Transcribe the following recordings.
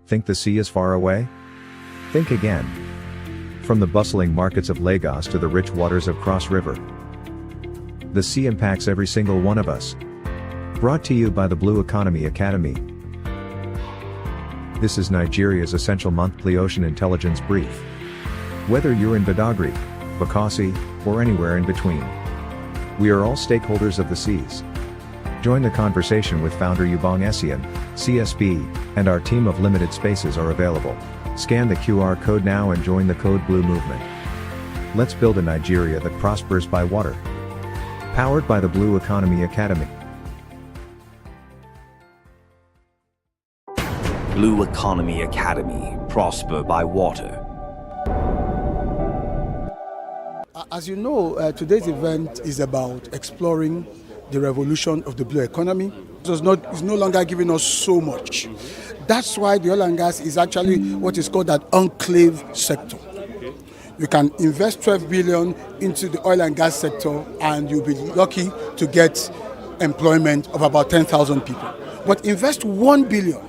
Think the sea is far away? Think again. From the bustling markets of Lagos to the rich waters of Cross River, the sea impacts every single one of us. Brought to you by the Blue Economy Academy. This is Nigeria's essential monthly ocean intelligence brief. Whether you're in Badagry, Bakassi, or anywhere in between, we are all stakeholders of the seas. Join the conversation with founder Yubong Essien, CSB, and our team of limited spaces are available. Scan the QR code now and join the Code Blue movement. Let's build a Nigeria that prospers by water. Powered by the Blue Economy Academy. Blue Economy Academy. Prosper by water. As you know, today's event is about exploring the revolution of the blue economy. It's no longer giving us so much. That's why the oil and gas is actually what is called an enclave sector. You can invest 12 billion into the oil and gas sector and you'll be lucky to get employment of about 10,000 people. But invest 1 billion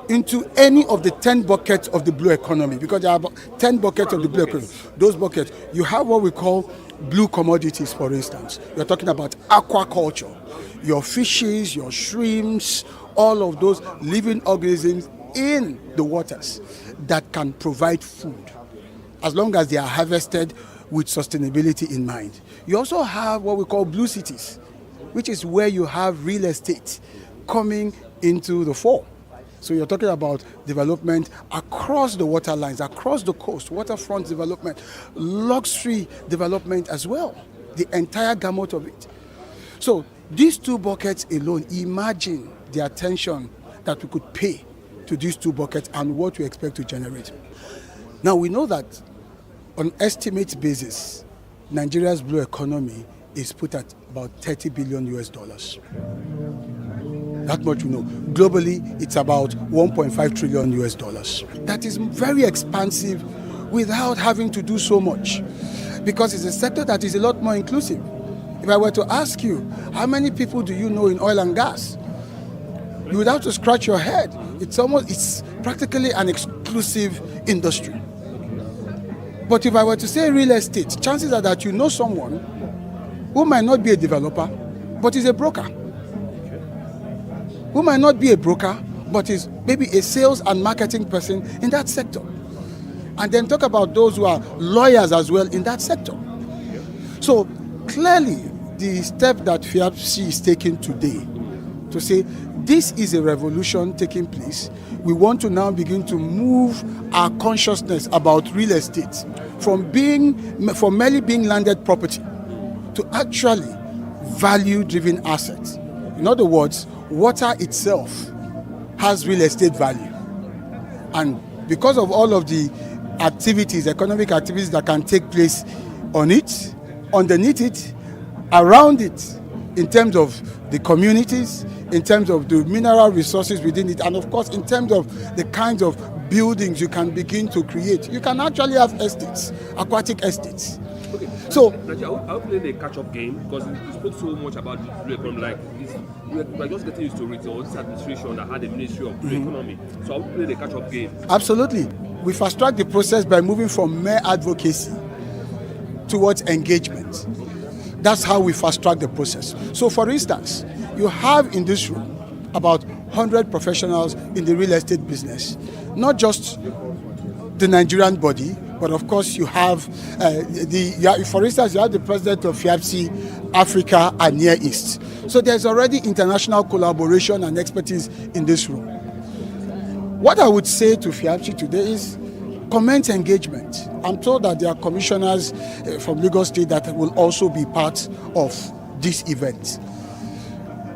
into any of the 10 buckets of the blue economy, because there are about 10 buckets of the blue economy. Those buckets, you have what we call blue commodities, for instance. You're talking about aquaculture, your fishes, your shrimps, all of those living organisms in the waters that can provide food, as long as they are harvested with sustainability in mind. You also have what we call blue cities, which is where you have real estate coming into the fore. So you're talking about development across the water lines, across the coast, waterfront development, luxury development as well, the entire gamut of it. So these two buckets alone, imagine the attention that we could pay to these two buckets and what we expect to generate. Now we know that on estimate basis, Nigeria's blue economy is put at about $30 billion US. That much we know. Globally, it's about $1.5 trillion US. That is very expansive without having to do so much, because it's a sector that is a lot more inclusive. If I were to ask you, how many people do you know in oil and gas? You would have to scratch your head. It's practically an exclusive industry. But if I were to say real estate, chances are that you know someone who might not be a developer, but is a broker. Who might not be a broker, but is maybe a sales and marketing person in that sector. And then talk about those who are lawyers as well in that sector. So clearly, the step that FIAPC is taking today to say this is a revolution taking place, we want to now begin to move our consciousness about real estate from merely being landed property to actually value-driven assets. In other words, water itself has real estate value. And because of all of the activities, economic activities that can take place on it, underneath it, around it, in terms of the communities, in terms of the mineral resources within it, and of course in terms of the kinds of buildings you can begin to create. You can actually have estates, aquatic estates. Okay. So I'll play the catch-up game, because you spoke so much about the blue economy. Like this, we're just getting used to it. Or this administration that had a Ministry of Blue Economy. So I'll play the catch-up game. Absolutely. We fast-track the process by moving from mere advocacy towards engagement. That's how we fast-track the process. So for instance, you have in this room about 100 professionals in the real estate business. Not just the Nigerian body, but of course you have, for instance, you have the president of FIAPC Africa and Near East. So there's already international collaboration and expertise in this room. What I would say to FIAPC today is commence engagement. I'm told that there are commissioners from Lagos State that will also be part of this event.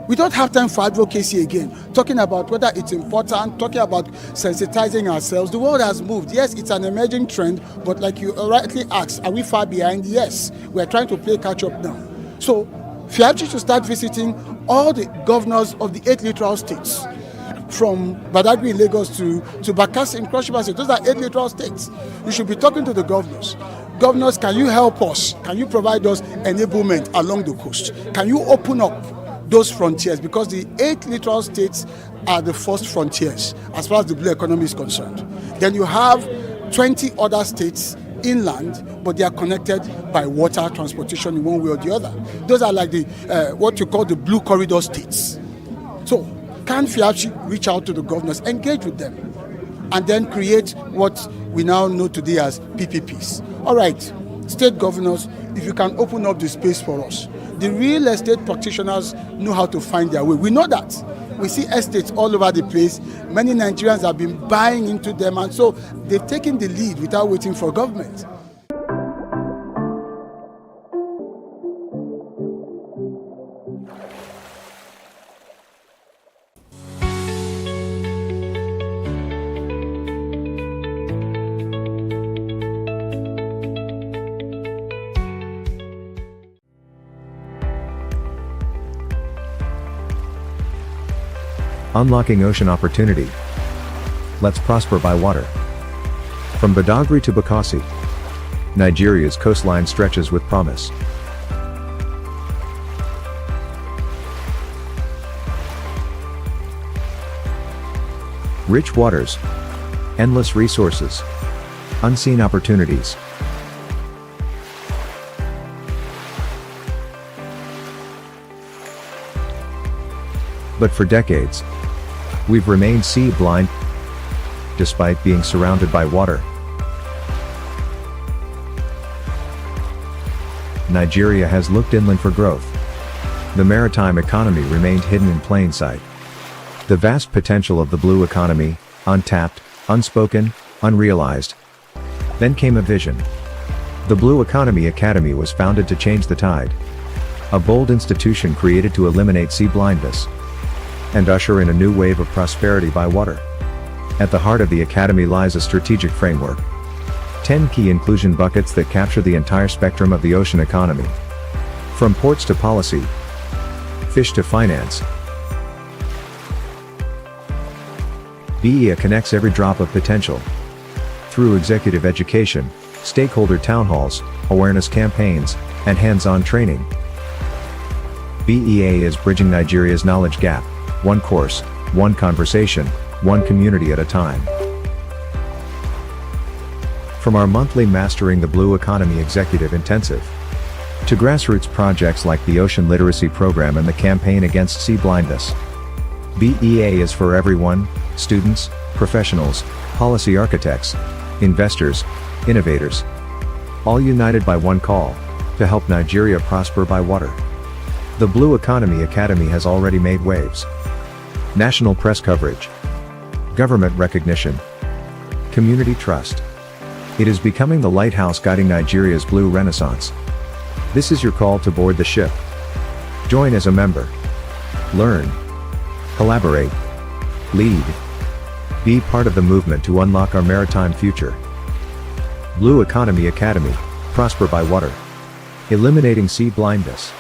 We don't have time for advocacy again, talking about whether it's important, talking about sensitizing ourselves. The world has moved. Yes, it's an emerging trend, but like you rightly asked, are we far behind? Yes, we're trying to play catch up now. So FIAPC should start visiting all the governors of the 8 littoral states, from Badagry in Lagos to Bakassi in Cross River State. Those are 8 littoral states. You should be talking to the governors. Governors, can you help us? Can you provide us enablement along the coast? Can you open up those frontiers, because the 8 littoral states are the first frontiers as far as the blue economy is concerned. Then you have 20 other states inland, but they are connected by water transportation in one way or the other. Those are like the what you call the blue corridor states. So can FIABCHI reach out to the governors, engage with them, and then create what we now know today as PPPs? All right, state governors, if you can open up the space for us. The real estate practitioners know how to find their way. We know that. We see estates all over the place. Many Nigerians have been buying into them, and so they've taken the lead without waiting for government. Unlocking ocean opportunity. Let's prosper by water. From Badagry to Bakassi, Nigeria's coastline stretches with promise. Rich waters, endless resources, unseen opportunities. But for decades, we've remained sea blind, despite being surrounded by water. Nigeria has looked inland for growth. The maritime economy remained hidden in plain sight. The vast potential of the blue economy, untapped, unspoken, unrealized. Then came a vision. The Blue Economy Academy was founded to change the tide. A bold institution created to eliminate sea blindness and usher in a new wave of prosperity by water. At the heart of the Academy lies a strategic framework. 10 key inclusion buckets that capture the entire spectrum of the ocean economy. From ports to policy, fish to finance. BEA connects every drop of potential. Through executive education, stakeholder town halls, awareness campaigns, and hands-on training. BEA is bridging Nigeria's knowledge gap. One course, one conversation, one community at a time. From our monthly Mastering the Blue Economy Executive Intensive to grassroots projects like the Ocean Literacy Program and the Campaign Against Sea Blindness. BEA is for everyone: students, professionals, policy architects, investors, innovators. All united by one call: to help Nigeria prosper by water. The Blue Economy Academy has already made waves. National press coverage, government recognition, community trust. It is becoming the lighthouse guiding Nigeria's blue renaissance. This is your call to board the ship. Join as a member. Learn, collaborate, lead. Be part of the movement to unlock our maritime future. Blue Economy Academy, prosper by water. Eliminating sea blindness.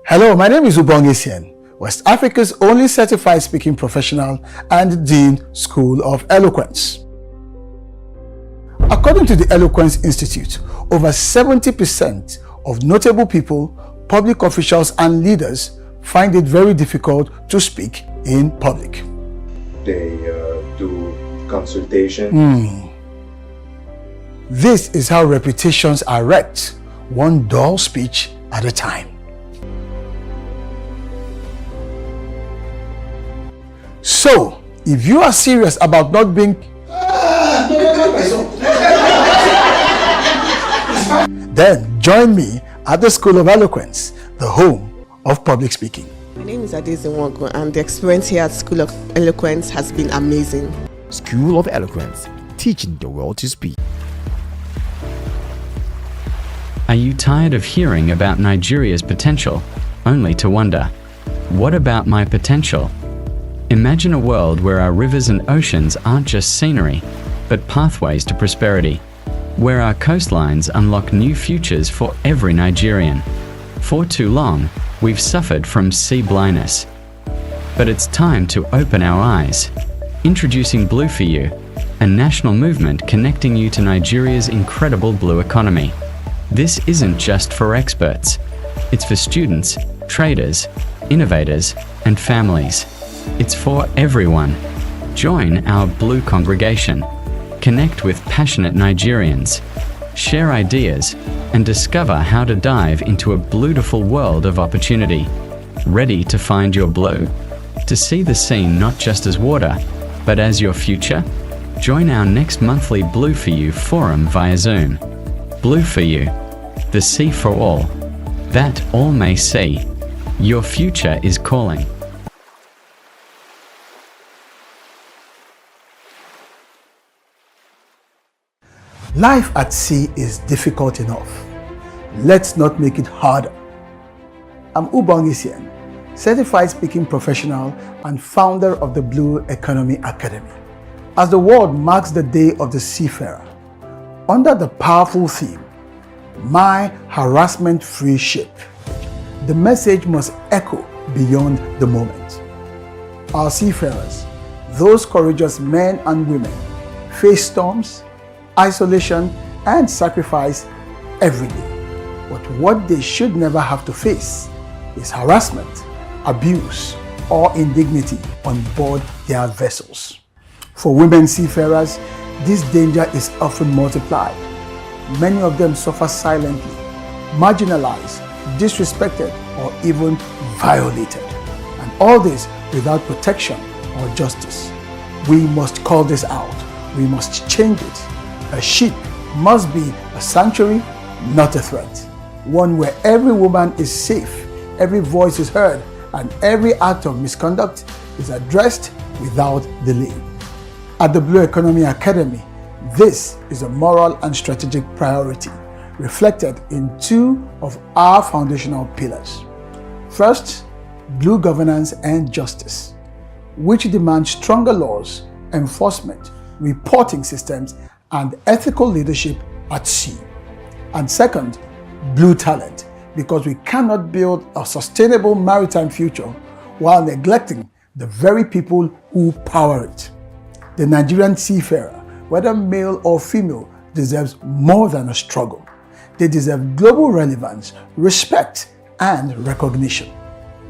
Hello, my name is Ubong Isien, West Africa's only certified speaking professional and Dean School of Eloquence. According to the Eloquence Institute, over 70% of notable people, public officials and leaders find it very difficult to speak in public. They do consultation. This is how reputations are wrecked, one dull speech at a time. So, if you are serious about not being then join me at the School of Eloquence, the home of public speaking. My name is Adeze Nwogo, and the experience here at School of Eloquence has been amazing. School of Eloquence, teaching the world to speak. Are you tired of hearing about Nigeria's potential, only to wonder, what about my potential? Imagine a world where our rivers and oceans aren't just scenery, but pathways to prosperity, where our coastlines unlock new futures for every Nigerian. For too long, we've suffered from sea blindness. But it's time to open our eyes. Introducing Blue for You, a national movement connecting you to Nigeria's incredible blue economy. This isn't just for experts. It's for students, traders, innovators, and families. It's for everyone. Join our Blue Congregation. Connect with passionate Nigerians. Share ideas and discover how to dive into a beautiful world of opportunity. Ready to find your blue? To see the scene not just as water, but as your future? Join our next monthly Blue for You forum via Zoom. Blue for You, the sea for all, that all may see. Your future is calling. Life at sea is difficult enough. Let's not make it harder. I'm Ubong Isien, certified speaking professional and founder of the Blue Economy Academy. As the world marks the Day of the Seafarer, under the powerful theme, My Harassment-Free Ship, the message must echo beyond the moment. Our seafarers, those courageous men and women, face storms, isolation, and sacrifice every day. But what they should never have to face is harassment, abuse, or indignity on board their vessels. For women seafarers, this danger is often multiplied. Many of them suffer silently, marginalized, disrespected, or even violated. And all this without protection or justice. We must call this out. We must change it. A ship must be a sanctuary, not a threat. One where every woman is safe, every voice is heard, and every act of misconduct is addressed without delay. At the Blue Economy Academy, this is a moral and strategic priority reflected in two of our foundational pillars. First, blue governance and justice, which demands stronger laws, enforcement, reporting systems, and ethical leadership at sea. And second, blue talent, because we cannot build a sustainable maritime future while neglecting the very people who power it. The Nigerian seafarer, whether male or female, deserves more than a struggle. They deserve global relevance, respect, and recognition.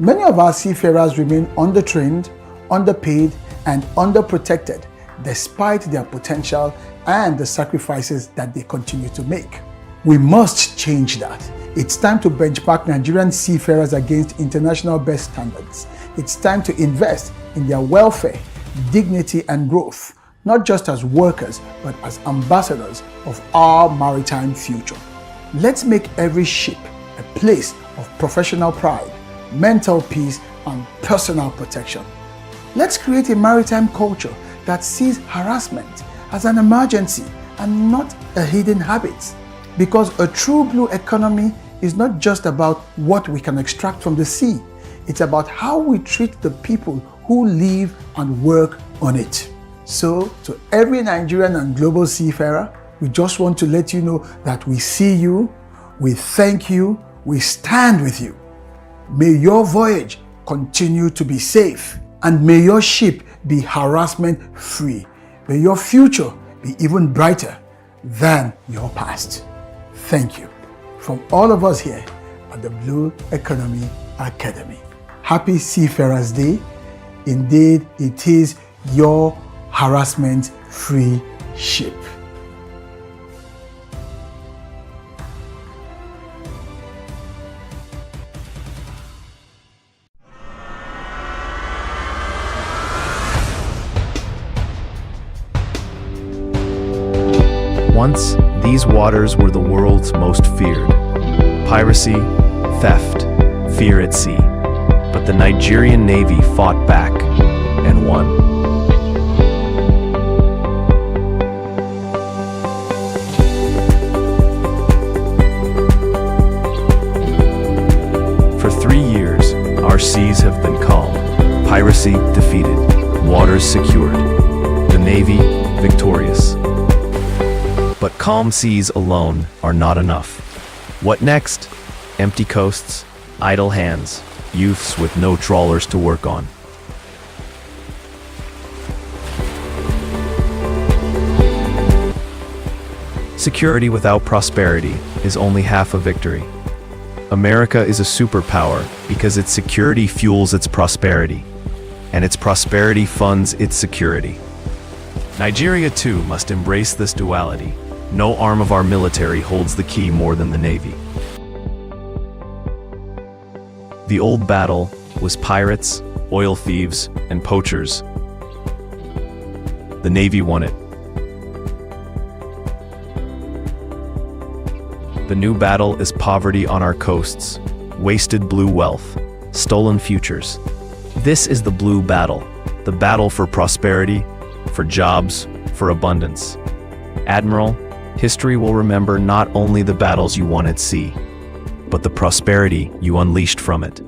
Many of our seafarers remain undertrained, underpaid, and underprotected despite their potential and the sacrifices that they continue to make. We must change that. It's time to benchmark Nigerian seafarers against international best standards. It's time to invest in their welfare, dignity, and growth, not just as workers, but as ambassadors of our maritime future. Let's make every ship a place of professional pride, mental peace, and personal protection. Let's create a maritime culture that sees harassment as an emergency and not a hidden habit. Because a true blue economy is not just about what we can extract from the sea. It's about how we treat the people who live and work on it. So, to every Nigerian and global seafarer, we just want to let you know that we see you, we thank you, we stand with you. May your voyage continue to be safe, and may your ship be harassment-free. May your future be even brighter than your past. Thank you from all of us here at the Blue Economy Academy. Happy Seafarers Day. Indeed, it is your harassment-free ship. Once, these waters were the world's most feared. Piracy, theft, fear at sea. But the Nigerian Navy fought back and won. For 3 years, our seas have been calm. Piracy defeated, waters secured. The Navy victorious. But calm seas alone are not enough. What next? Empty coasts, idle hands, youths with no trawlers to work on. Security without prosperity is only half a victory. America is a superpower because its security fuels its prosperity, and its prosperity funds its security. Nigeria too must embrace this duality. No arm of our military holds the key more than the Navy. The old battle was pirates, oil thieves, and poachers. The Navy won it. The new battle is poverty on our coasts, wasted blue wealth, stolen futures. This is the blue battle, the battle for prosperity, for jobs, for abundance. Admiral, history will remember not only the battles you won at sea, but the prosperity you unleashed from it.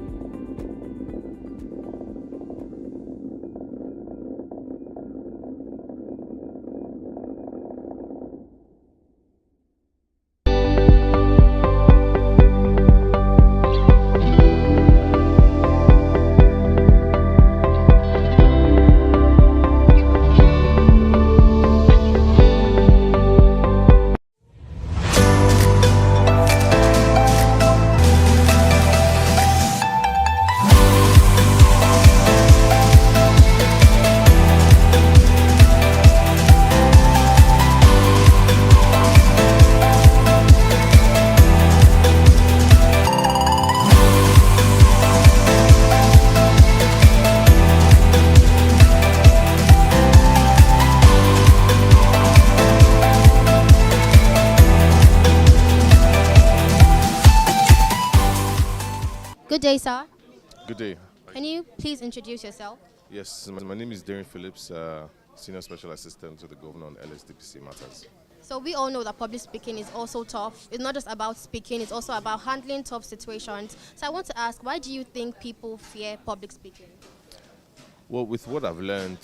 Good day, sir. Good day. Can you please introduce yourself? Yes, my name is Darren Phillips, Senior Special Assistant to the Governor on LSDPC matters. So we all know that public speaking is also tough. It's not just about speaking, it's also about handling tough situations. So I want to ask, why do you think people fear public speaking? Well, with what I've learned,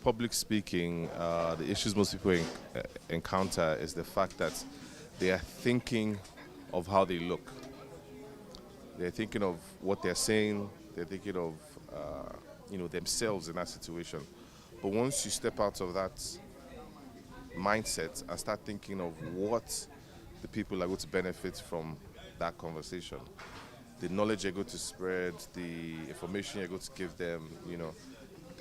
public speaking, the issues most people encounter is the fact that they are thinking of how they look. They're thinking of what they're saying. They're thinking of, themselves in that situation. But once you step out of that mindset and start thinking of what the people are going to benefit from that conversation, the knowledge you're going to spread, the information you're going to give them,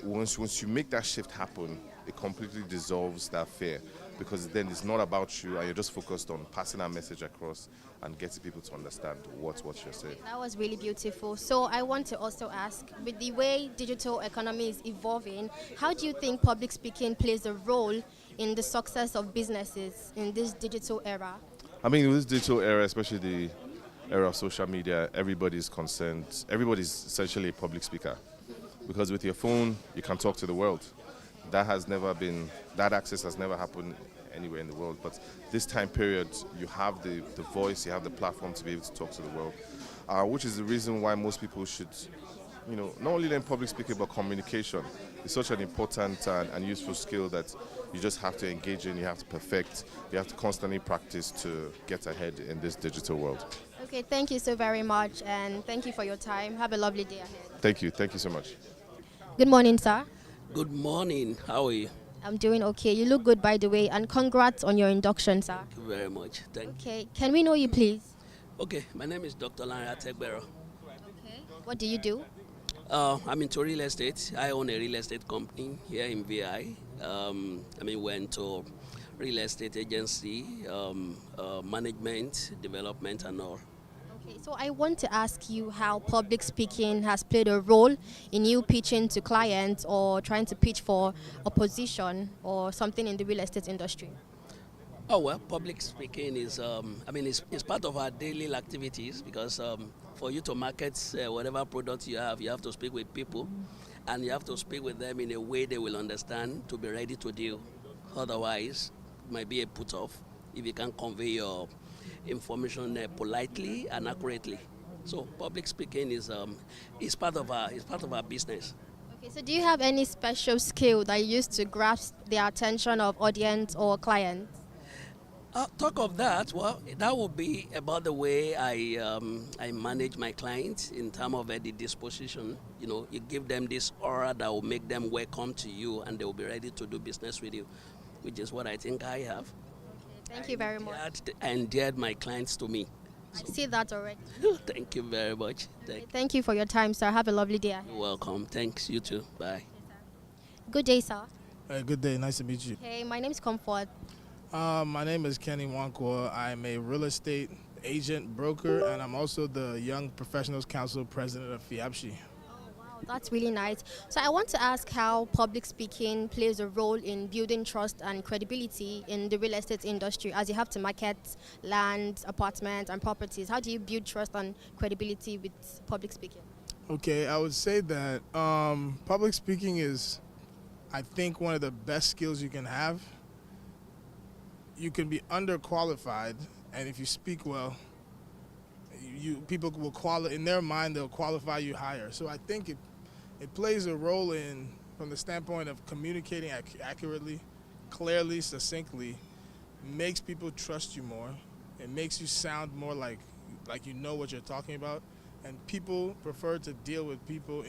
once you make that shift happen, it completely dissolves that fear, because then it's not about you and you're just focused on passing that message across and getting people to understand what you're saying. That was really beautiful. So I want to also ask, with the way digital economy is evolving, how do you think public speaking plays a role in the success of businesses in this digital era? I mean, in this digital era, especially the era of social media, everybody's concerned. Everybody's essentially a public speaker, because with your phone, you can talk to the world. That access has never happened anywhere in the world. But this time period, you have the voice, you have the platform to be able to talk to the world, which is the reason why most people should, not only learn public speaking, but communication. It's such an important and useful skill that you just have to engage in, you have to perfect, you have to constantly practice to get ahead in this digital world. Okay, thank you so very much, and thank you for your time. Have a lovely day ahead. Thank you so much. Good morning, sir. Good morning. How are you? I'm doing okay. You look good, by the way, and congrats on your induction, sir. Thank you very much. Thank you. Okay, can we know you, please? Okay, my name is Dr. Larry Ategbero. Okay. What do you do? I'm into real estate. I own a real estate company here in VI. We're into real estate agency, management, development, and all. Okay, so I want to ask you how public speaking has played a role in you pitching to clients or trying to pitch for a position or something in the real estate industry. Oh, well, public speaking is, it's part of our daily activities, because for you to market whatever product you have to speak with people, and you have to speak with them in a way they will understand to be ready to deal. Otherwise, it might be a put-off if you can't convey your information politely and accurately. So public speaking is part of our business. Okay, so do you have any special skill that you use to grasp the attention of audience or clients? Talk of that, well, that would be about the way I manage my clients in terms of the disposition. You give them this aura that will make them welcome to you, and they will be ready to do business with you, which is what I think I have. Thank you very much. Endeared my clients to me. I see that already. Thank you very much. Thank you for your time, sir. Have a lovely day. You're welcome. Thanks. You too. Bye. Good day, sir. Good day. Nice to meet you. Hey, my name is Comfort. My name is Kenny Wankwa. I'm a real estate agent, broker, and I'm also the Young Professionals Council president of FIAPSHI. That's really nice. So I want to ask how public speaking plays a role in building trust and credibility in the real estate industry, as you have to market land, apartments, and properties. How do you build trust and credibility with public speaking? Okay, I would say that public speaking is, I think, one of the best skills you can have. You can be underqualified, and if you speak well, people will in their mind, they'll qualify you higher. So I think it plays a role from the standpoint of communicating accurately, clearly, succinctly, makes people trust you more. It makes you sound more like you know what you're talking about. And people prefer to deal with people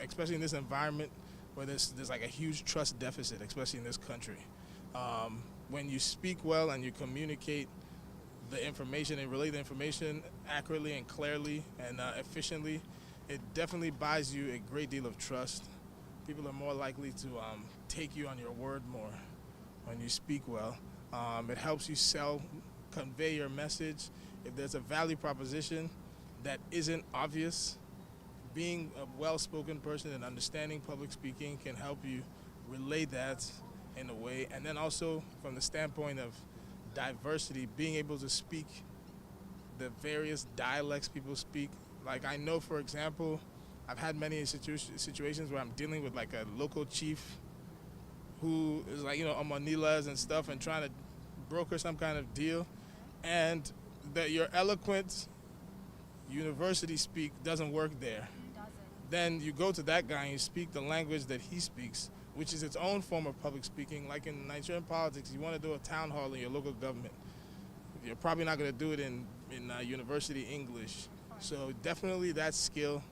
especially in this environment where there's like a huge trust deficit, especially in this country. When you speak well and you communicate the information and relay the information accurately and clearly and efficiently, it definitely buys you a great deal of trust. People are more likely to take you on your word more when you speak well. It helps you convey your message. If there's a value proposition that isn't obvious, being a well-spoken person and understanding public speaking can help you relay that in a way. And then also from the standpoint of diversity, being able to speak the various dialects people speak. Like I know, for example, I've had many situations where I'm dealing with like a local chief who is like, on Manilas and stuff and trying to broker some kind of deal, and that your eloquent university speak doesn't work there. Then you go to that guy and you speak the language that he speaks, which is its own form of public speaking. Like in Nigerian politics, you want to do a town hall in your local government, you're probably not going to do it in university English. So definitely that skill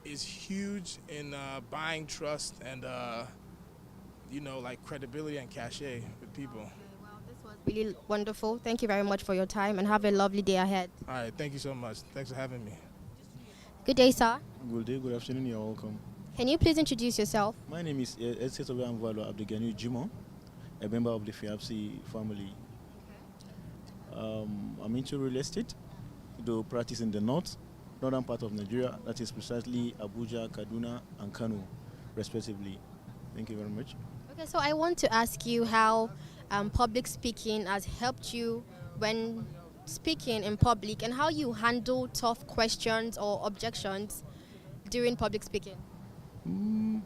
is huge in buying trust and, like credibility and cachet with people. Well, this was really wonderful. Thank you very much for your time and have a lovely day ahead. All right, thank you so much. Thanks for having me. Good day, sir. Good day, good afternoon, you're welcome. Can you please introduce yourself? My name is Estate Abdul Jimo, a member of the FIAPSHI family. I'm into real estate, though practice in the northern part of Nigeria, that is precisely Abuja, Kaduna, and Kano, respectively. Thank you very much. Okay, so I want to ask you how public speaking has helped you when speaking in public and how you handle tough questions or objections during public speaking.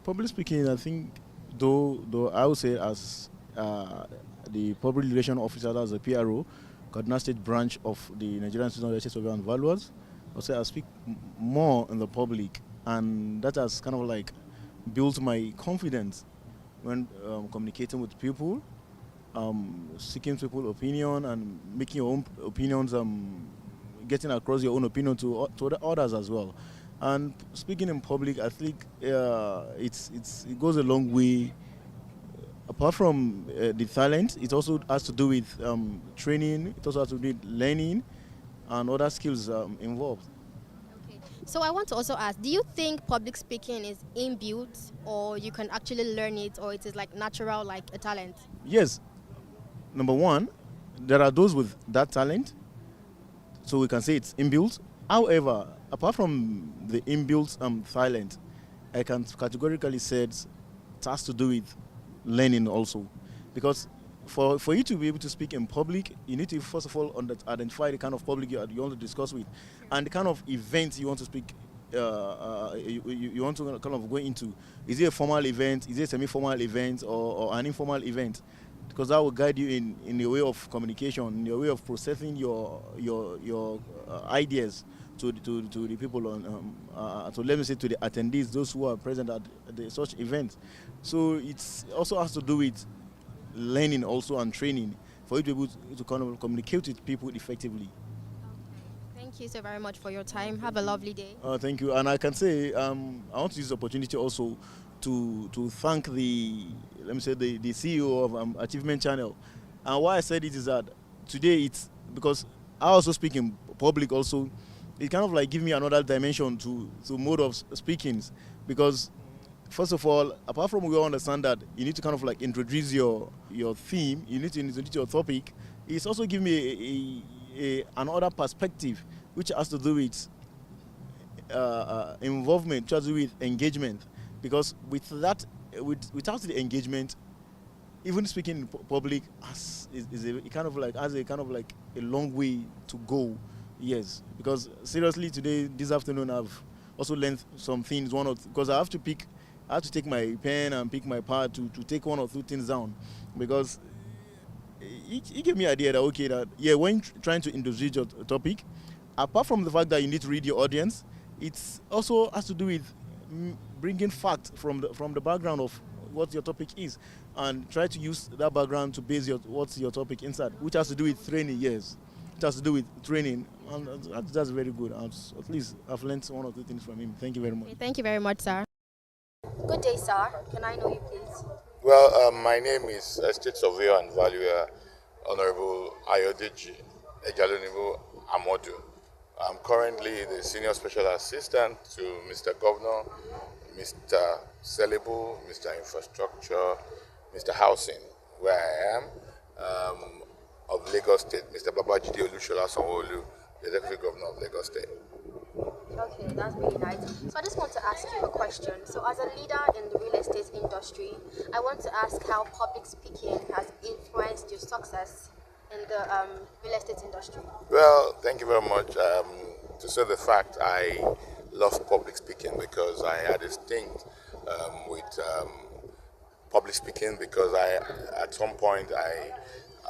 Public speaking, I think, though I would say as the public relation officer, as a PRO, Kaduna State branch of the Nigerian Institute of Research and Valuers, I say I speak more in the public, and that has kind of like built my confidence when communicating with people, seeking people's opinion and making your own opinions, getting across your own opinion to others as well. And speaking in public, I think it goes a long way. Apart from the talent, it also has to do with training. It also has to do with learning and other skills involved. Okay. So I want to also ask, do you think public speaking is inbuilt, or you can actually learn it, or it is like natural, like a talent? Yes. Number one, there are those with that talent, so we can say it's inbuilt. However, apart from the inbuilt talent, I can categorically say it has to do with learning also. Because for you to be able to speak in public, you need to first of all identify the kind of public you want to discuss with and the kind of event you want to speak, you want to kind of go into. Is it a formal event, is it a semi-formal event, or an informal event? Because that will guide you in the way of communication, in your way of processing your ideas to the people so let me say to the attendees, those who are present at such events. So it also has to do with learning also and training for you to be able to kind of communicate with people effectively. Thank you so very much for your time. Have a lovely day. Thank you. And I can say I want to use the opportunity also to thank the CEO of Achievement Channel, And why I said it is that today it's because I also speak in public also. It kind of like give me another dimension to mode of speaking, because first of all, apart from we all understand that you need to kind of like introduce your theme, you need to introduce your topic, it's also give me another perspective which has to do with involvement, which has to do with engagement, because without the engagement, even speaking in public has a long way to go. Yes, because seriously today, this afternoon, I've also learned some things. Because I have to take my pen and pick my pad to take one or two things down, because it gave me an idea that when trying to introduce your topic, apart from the fact that you need to read your audience, it also has to do with bringing facts from the background of what your topic is, and try to use that background to base what's your topic inside, which has to do with training. Yes, it has to do with training, and that's very good. At least I've learned one or two things from him. Thank you very much. Okay, thank you very much, sir. Good day, sir. Can I know you, please? Well, my name is Estate Surveyor and Valuer Honorable Ayodeji Ejalonibo Amodu. I'm currently the Senior Special Assistant to Mr. Governor, Mr. Celebu, Mr. Infrastructure, Mr. Housing, where I am, of Lagos State, Mr. Babajide Olushola Sanwo-Olu, the Executive Governor of Lagos State. Okay, that's really nice. So I just want to ask you a question. So as a leader in the real estate industry, I want to ask how public speaking has influenced your success in the real estate industry. Well, thank you very much. To say the fact, I love public speaking because I had a stint with public speaking, because at some point I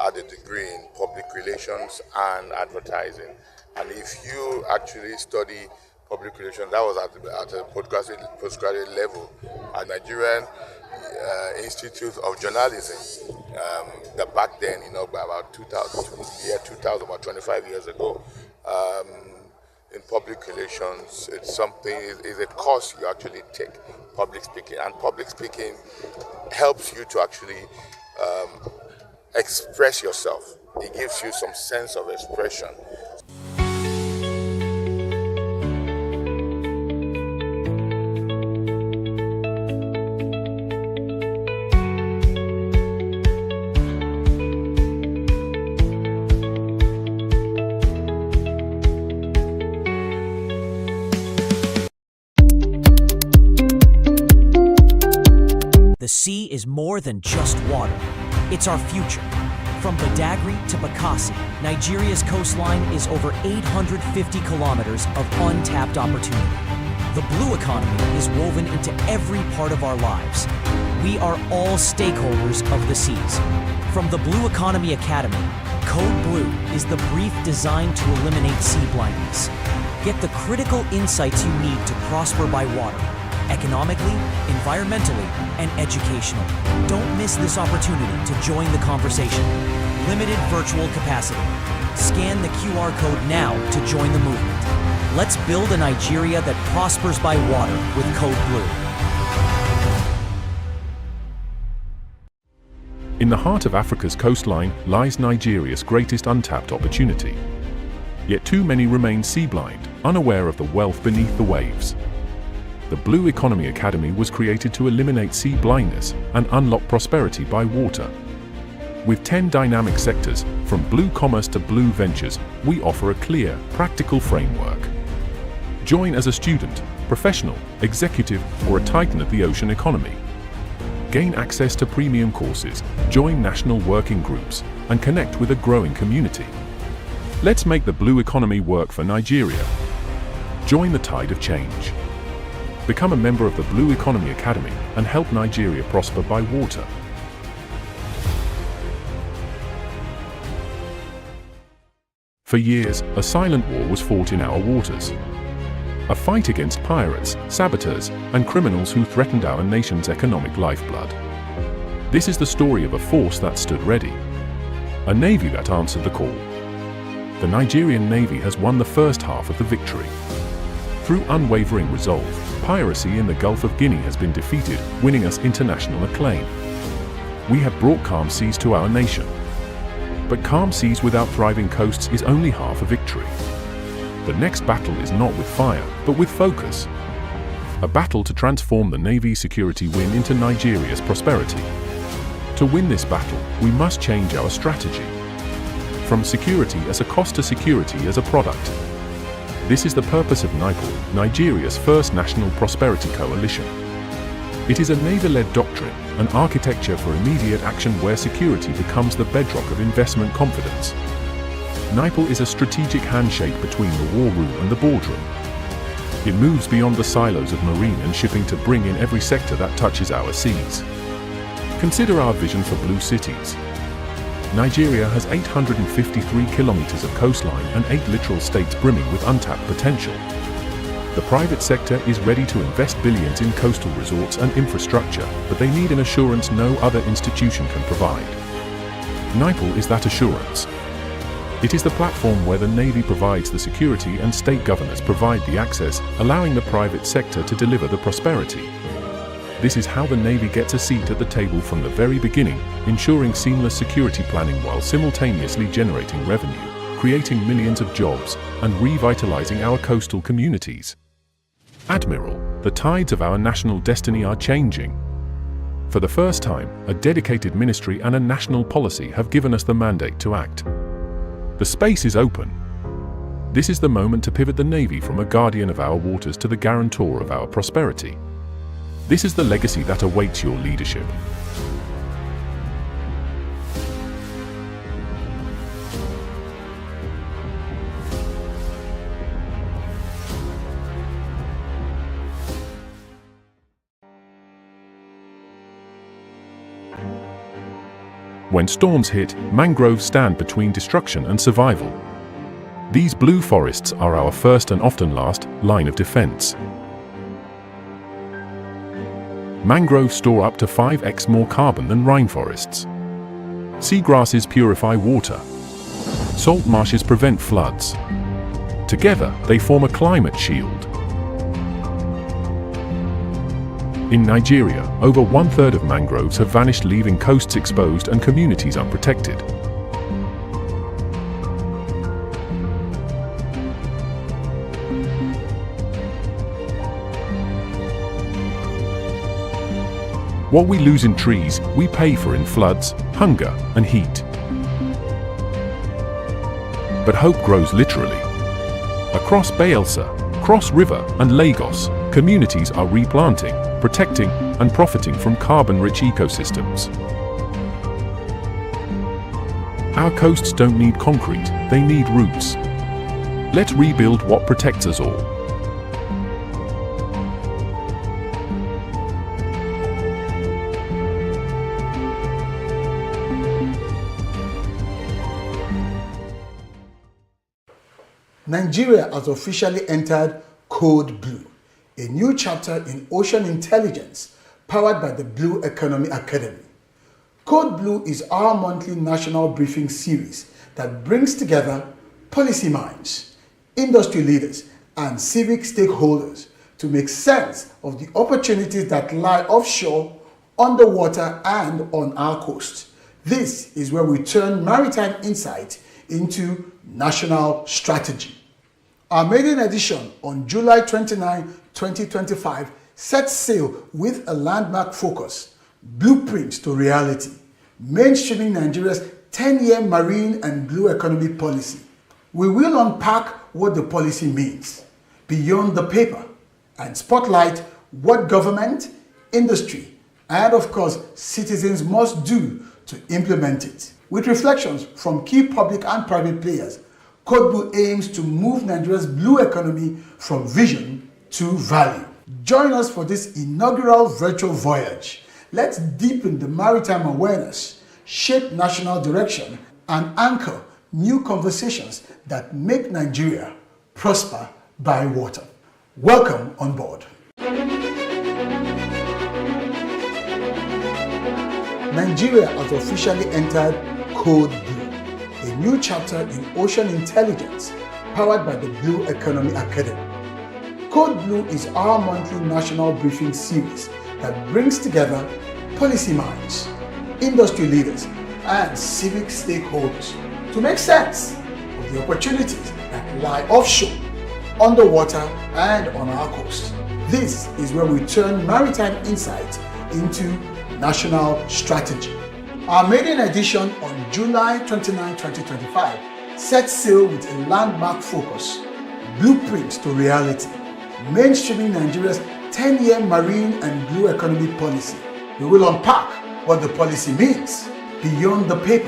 had a degree in public relations and advertising. And if you actually study public relations, that was at a postgraduate level at Nigerian Institute of Journalism. That back then, by about 2000, about 25 years ago, in public relations, it's a course you actually take, public speaking, and public speaking helps you to actually express yourself. It gives you some sense of expression. The sea is more than just water. It's our future. From Badagry to Bakassi, Nigeria's coastline is over 850 kilometers of untapped opportunity. The blue economy is woven into every part of our lives. We are all stakeholders of the seas. From the Blue Economy Academy, Code Blue is the brief designed to eliminate sea blindness. Get the critical insights you need to prosper by water, economically, environmentally, and educationally. Don't miss this opportunity to join the conversation. Limited virtual capacity. Scan the QR code now to join the movement. Let's build a Nigeria that prospers by water with Code Blue. In the heart of Africa's coastline lies Nigeria's greatest untapped opportunity. Yet too many remain sea-blind, unaware of the wealth beneath the waves. The Blue Economy Academy was created to eliminate sea blindness and unlock prosperity by water. With 10 dynamic sectors, from blue commerce to blue ventures, we offer a clear, practical framework. Join as a student, professional, executive, or a titan of the ocean economy. Gain access to premium courses, join national working groups, and connect with a growing community. Let's make the blue economy work for Nigeria. Join the tide of change. Become a member of the Blue Economy Academy and help Nigeria prosper by water. For years, a silent war was fought in our waters. A fight against pirates, saboteurs, and criminals who threatened our nation's economic lifeblood. This is the story of a force that stood ready. A navy that answered the call. The Nigerian Navy has won the first half of the victory. Through unwavering resolve, piracy in the Gulf of Guinea has been defeated, winning us international acclaim. We have brought calm seas to our nation. But calm seas without thriving coasts is only half a victory. The next battle is not with fire, but with focus. A battle to transform the Navy's security win into Nigeria's prosperity. To win this battle, we must change our strategy. From security as a cost to security as a product. This is the purpose of NIPOL, Nigeria's first national prosperity coalition. It is a Navy-led doctrine, an architecture for immediate action where security becomes the bedrock of investment confidence. NIPOL is a strategic handshake between the war room and the boardroom. It moves beyond the silos of marine and shipping to bring in every sector that touches our seas. Consider our vision for blue cities. Nigeria has 853 kilometers of coastline and 8 littoral states brimming with untapped potential. The private sector is ready to invest billions in coastal resorts and infrastructure, but they need an assurance no other institution can provide. NIPOL is that assurance. It is the platform where the Navy provides the security and state governors provide the access, allowing the private sector to deliver the prosperity. This is how the Navy gets a seat at the table from the very beginning, ensuring seamless security planning while simultaneously generating revenue, creating millions of jobs, and revitalizing our coastal communities. Admiral, the tides of our national destiny are changing. For the first time, a dedicated ministry and a national policy have given us the mandate to act. The space is open. This is the moment to pivot the Navy from a guardian of our waters to the guarantor of our prosperity. This is the legacy that awaits your leadership. When storms hit, mangroves stand between destruction and survival. These blue forests are our first and often last line of defense. Mangroves store up to 5x more carbon than rainforests. Seagrasses purify water. Salt marshes prevent floods. Together, they form a climate shield. In Nigeria, over 1/3 of mangroves have vanished, leaving coasts exposed and communities unprotected. What we lose in trees, we pay for in floods, hunger, and heat. But hope grows literally. Across Bayelsa, Cross River, and Lagos, communities are replanting, protecting, and profiting from carbon-rich ecosystems. Our coasts don't need concrete, they need roots. Let's rebuild what protects us all. Nigeria has officially entered Code Blue, a new chapter in ocean intelligence powered by the Blue Economy Academy. Code Blue is our monthly national briefing series that brings together policy minds, industry leaders, and civic stakeholders to make sense of the opportunities that lie offshore, underwater, and on our coast. This is where we turn maritime insight into national strategy. Our maiden edition on July 29, 2025 sets sail with a landmark focus, Blueprint to Reality, mainstreaming Nigeria's 10-year marine and blue economy policy. We will unpack what the policy means beyond the paper and spotlight what government, industry, and of course citizens must do to implement it. With reflections from key public and private players, Code Blue aims to move Nigeria's blue economy from vision to value. Join us for this inaugural virtual voyage. Let's deepen the maritime awareness, shape national direction, and anchor new conversations that make Nigeria prosper by water. Welcome on board. Nigeria has officially entered Code Blue, a new chapter in ocean intelligence powered by the Blue Economy Academy. Code Blue is our monthly national briefing series that brings together policy minds, industry leaders, and civic stakeholders to make sense of the opportunities that lie offshore, underwater, and on our coast. This is where we turn maritime insight into national strategy. Our maiden edition on July 29, 2025 sets sail with a landmark focus, Blueprint to Reality, mainstreaming Nigeria's 10-year marine and blue economy policy. We will unpack what the policy means beyond the paper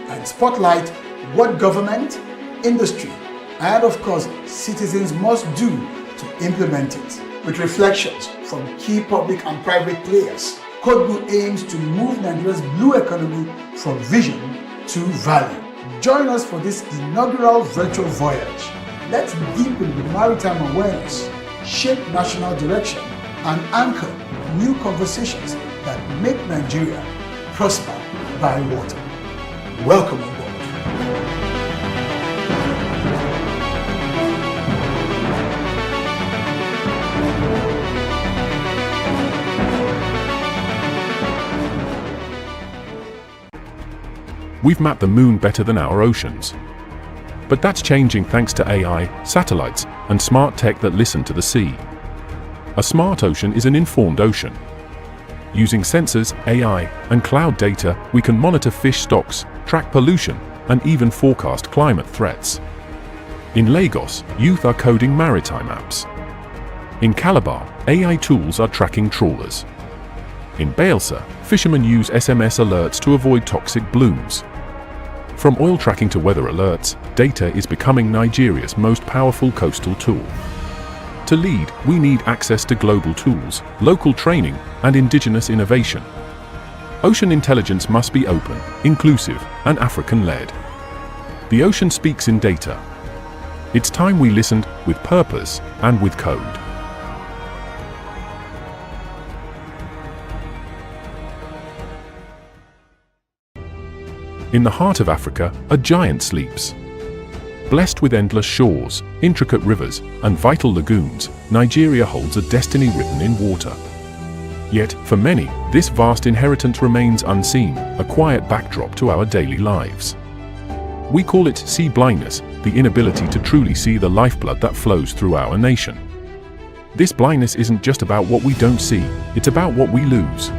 and spotlight what government, industry, and of course citizens must do to implement it. With reflections from key public and private players, Code Blue aims to move Nigeria's blue economy from vision to value. Join us for this inaugural virtual voyage. Let's deepen the maritime awareness, shape national direction, and anchor new conversations that make Nigeria prosper by water. Welcome on board. We've mapped the moon better than our oceans. But that's changing thanks to AI, satellites, and smart tech that listen to the sea. A smart ocean is an informed ocean. Using sensors, AI, and cloud data, we can monitor fish stocks, track pollution, and even forecast climate threats. In Lagos, youth are coding maritime apps. In Calabar, AI tools are tracking trawlers. In Bayelsa, fishermen use SMS alerts to avoid toxic blooms. From oil tracking to weather alerts, data is becoming Nigeria's most powerful coastal tool. To lead, we need access to global tools, local training, and indigenous innovation. Ocean intelligence must be open, inclusive, and African-led. The ocean speaks in data. It's time we listened with purpose and with code. In the heart of Africa, a giant sleeps. Blessed with endless shores, intricate rivers, and vital lagoons, Nigeria holds a destiny written in water. Yet, for many, this vast inheritance remains unseen, a quiet backdrop to our daily lives. We call it sea blindness, the inability to truly see the lifeblood that flows through our nation. This blindness isn't just about what we don't see, it's about what we lose.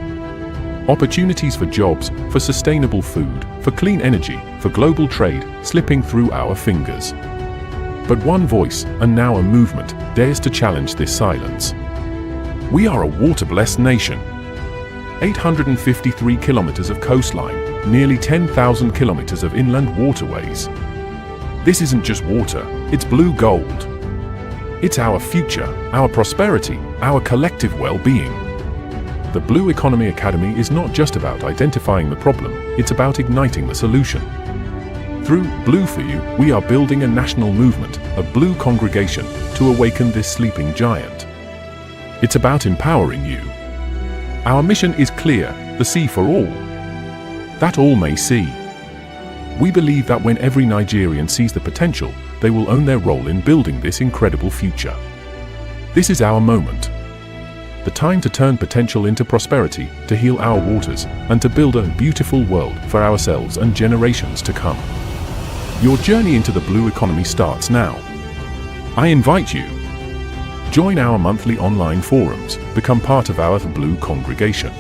Opportunities for jobs, for sustainable food, for clean energy, for global trade, slipping through our fingers. But one voice, and now a movement, dares to challenge this silence. We are a water-blessed nation. 853 kilometers of coastline, nearly 10,000 kilometers of inland waterways. This isn't just water, it's blue gold. It's our future, our prosperity, our collective well-being. The Blue Economy Academy is not just about identifying the problem, it's about igniting the solution. Through Blue for You, we are building a national movement, a blue congregation, to awaken this sleeping giant. It's about empowering you. Our mission is clear, the sea for all. That all may see. We believe that when every Nigerian sees the potential, they will own their role in building this incredible future. This is our moment. The time to turn potential into prosperity, to heal our waters, and to build a beautiful world for ourselves and generations to come. Your journey into the blue economy starts now. I invite you. Join our monthly online forums, become part of our Blue congregation.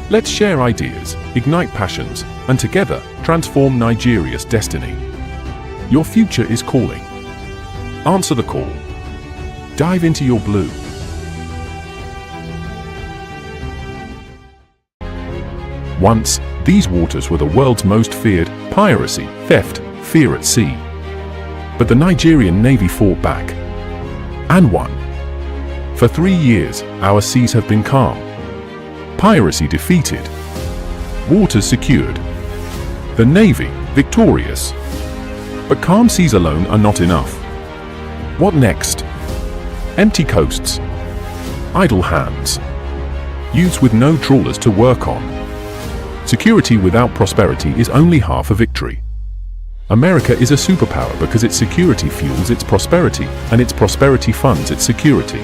Let's share ideas, ignite passions, and together transform Nigeria's destiny. Your future is calling. Answer the call. Dive into your blue. Once, these waters were the world's most feared: piracy, theft, fear at sea. But the Nigerian Navy fought back and won. For 3 years, our seas have been calm. Piracy defeated. Waters secured. The Navy victorious. But calm seas alone are not enough. What next? Empty coasts. Idle hands. Youths with no trawlers to work on. Security without prosperity is only half a victory. America is a superpower because its security fuels its prosperity, and its prosperity funds its security.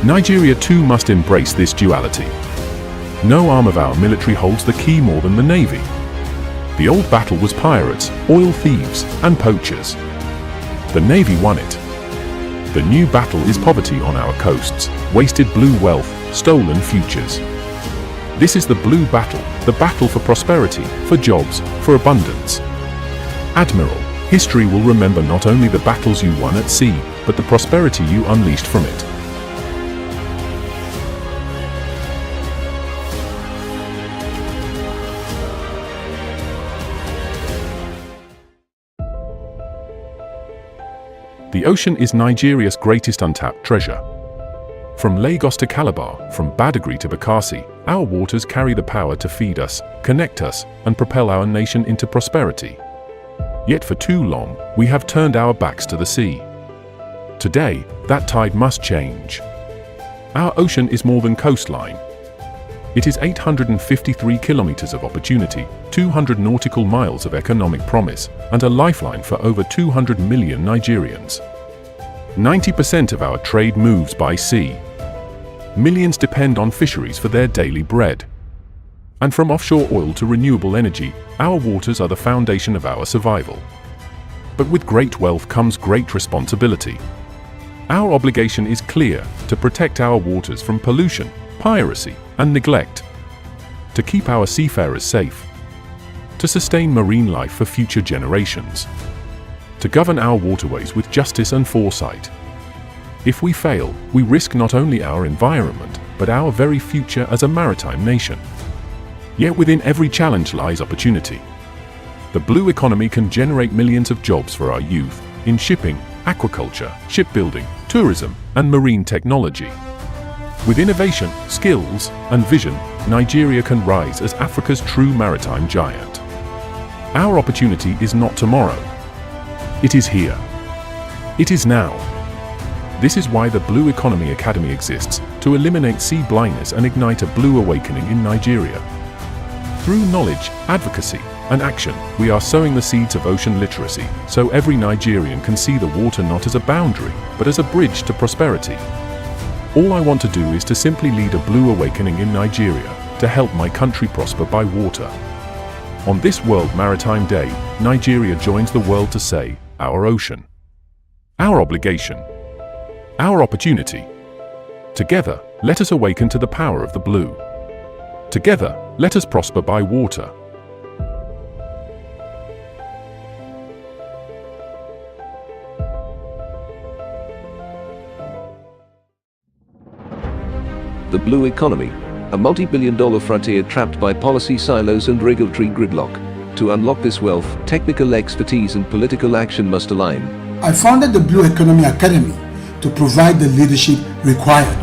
Nigeria too must embrace this duality. No arm of our military holds the key more than the Navy. The old battle was pirates, oil thieves, and poachers. The Navy won it. The new battle is poverty on our coasts, wasted blue wealth, stolen futures. This is the blue battle, the battle for prosperity, for jobs, for abundance. Admiral, history will remember not only the battles you won at sea, but the prosperity you unleashed from it. The ocean is Nigeria's greatest untapped treasure. From Lagos to Calabar, from Badagry to Bakassi, our waters carry the power to feed us, connect us, and propel our nation into prosperity. Yet for too long, we have turned our backs to the sea. Today, that tide must change. Our ocean is more than coastline. It is 853 kilometers of opportunity, 200 nautical miles of economic promise, and a lifeline for over 200 million Nigerians. 90% of our trade moves by sea. Millions depend on fisheries for their daily bread. And from offshore oil to renewable energy, our waters are the foundation of our survival. But with great wealth comes great responsibility. Our obligation is clear: to protect our waters from pollution, piracy, and neglect, to keep our seafarers safe, to sustain marine life for future generations, to govern our waterways with justice and foresight. If we fail, we risk not only our environment, but our very future as a maritime nation. Yet within every challenge lies opportunity. The blue economy can generate millions of jobs for our youth in shipping, aquaculture, shipbuilding, tourism, and marine technology. With innovation, skills, and vision, Nigeria can rise as Africa's true maritime giant. Our opportunity is not tomorrow. It is here. It is now. This is why the Blue Economy Academy exists, to eliminate sea blindness and ignite a blue awakening in Nigeria. Through knowledge, advocacy, and action, we are sowing the seeds of ocean literacy, so every Nigerian can see the water not as a boundary, but as a bridge to prosperity. All I want to do is to simply lead a blue awakening in Nigeria, to help my country prosper by water. On this World Maritime Day, Nigeria joins the world to say, our ocean. Our obligation. Our opportunity. Together, let us awaken to the power of the blue. Together, let us prosper by water. The blue economy, a multi-billion-dollar frontier trapped by policy silos and regulatory gridlock. To unlock this wealth, technical expertise and political action must align. I founded the Blue Economy Academy to provide the leadership required.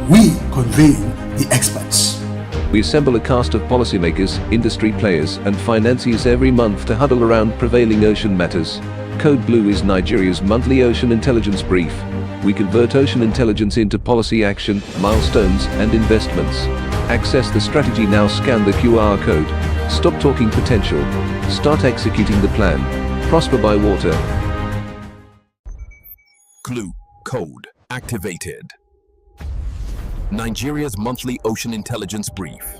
We convene the experts. We assemble a cast of policymakers, industry players, and financiers every month to huddle around prevailing ocean matters. Code Blue is Nigeria's monthly ocean intelligence brief. We convert ocean intelligence into policy action, milestones, and investments. Access the strategy now. Scan the QR code. Stop talking potential. Start executing the plan. Prosper by water. Clue code activated. Nigeria's monthly ocean intelligence brief.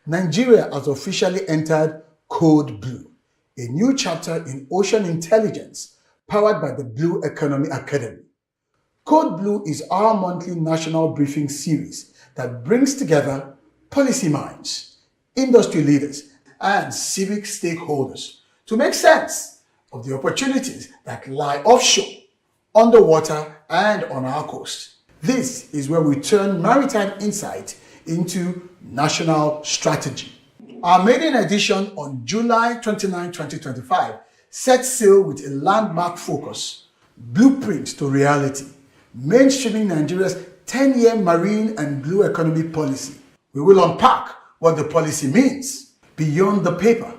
Nigeria has officially entered Code Blue, a new chapter in ocean intelligence powered by the Blue Economy Academy. Code Blue is our monthly national briefing series that brings together policy minds, industry leaders, and civic stakeholders to make sense of the opportunities that lie offshore, underwater, and on our coast. This is where we turn maritime insight into national strategy. Our maiden edition on July 29, 2025 set sail with a landmark focus: blueprint to reality, mainstreaming Nigeria's 10-year marine and blue economy policy. We will unpack what the policy means beyond the paper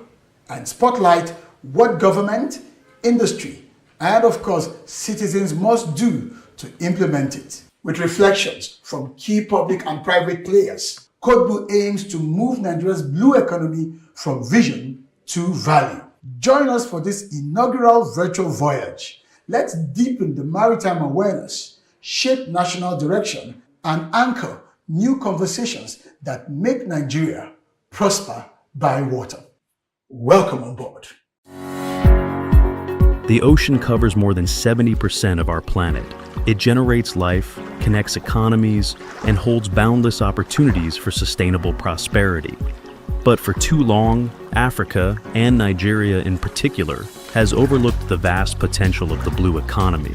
and spotlight what government, industry, and of course citizens must do to implement it. With reflections from key public and private players, Code Blue aims to move Nigeria's blue economy from vision to value. Join us for this inaugural virtual voyage. Let's deepen the maritime awareness, shape national direction, and anchor new conversations that make Nigeria prosper by water. Welcome on board. The ocean covers more than 70% of our planet. It generates life, connects economies, and holds boundless opportunities for sustainable prosperity. But for too long, Africa, and Nigeria in particular, has overlooked the vast potential of the blue economy.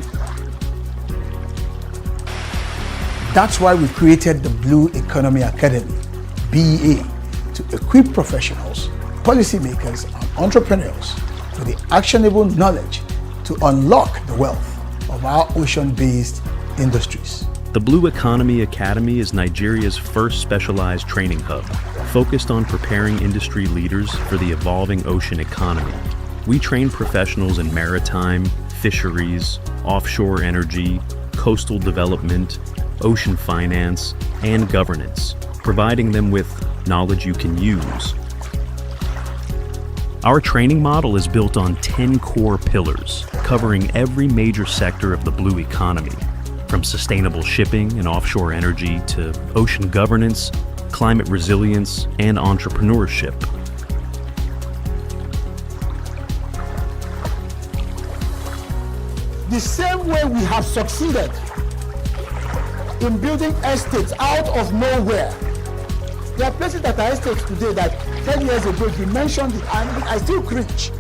That's why we created the Blue Economy Academy, BEA, to equip professionals, policymakers, and entrepreneurs with the actionable knowledge to unlock the wealth of our ocean-based industries. The Blue Economy Academy is Nigeria's first specialized training hub, focused on preparing industry leaders for the evolving ocean economy. We train professionals in maritime, fisheries, offshore energy, coastal development, ocean finance, and governance, providing them with knowledge you can use. Our training model is built on 10 core pillars, covering every major sector of the blue economy, from sustainable shipping and offshore energy to ocean governance, climate resilience, and entrepreneurship. The same way we have succeeded in building estates out of nowhere. There are places that are estates today that 10 years ago you mentioned it, and I still cringe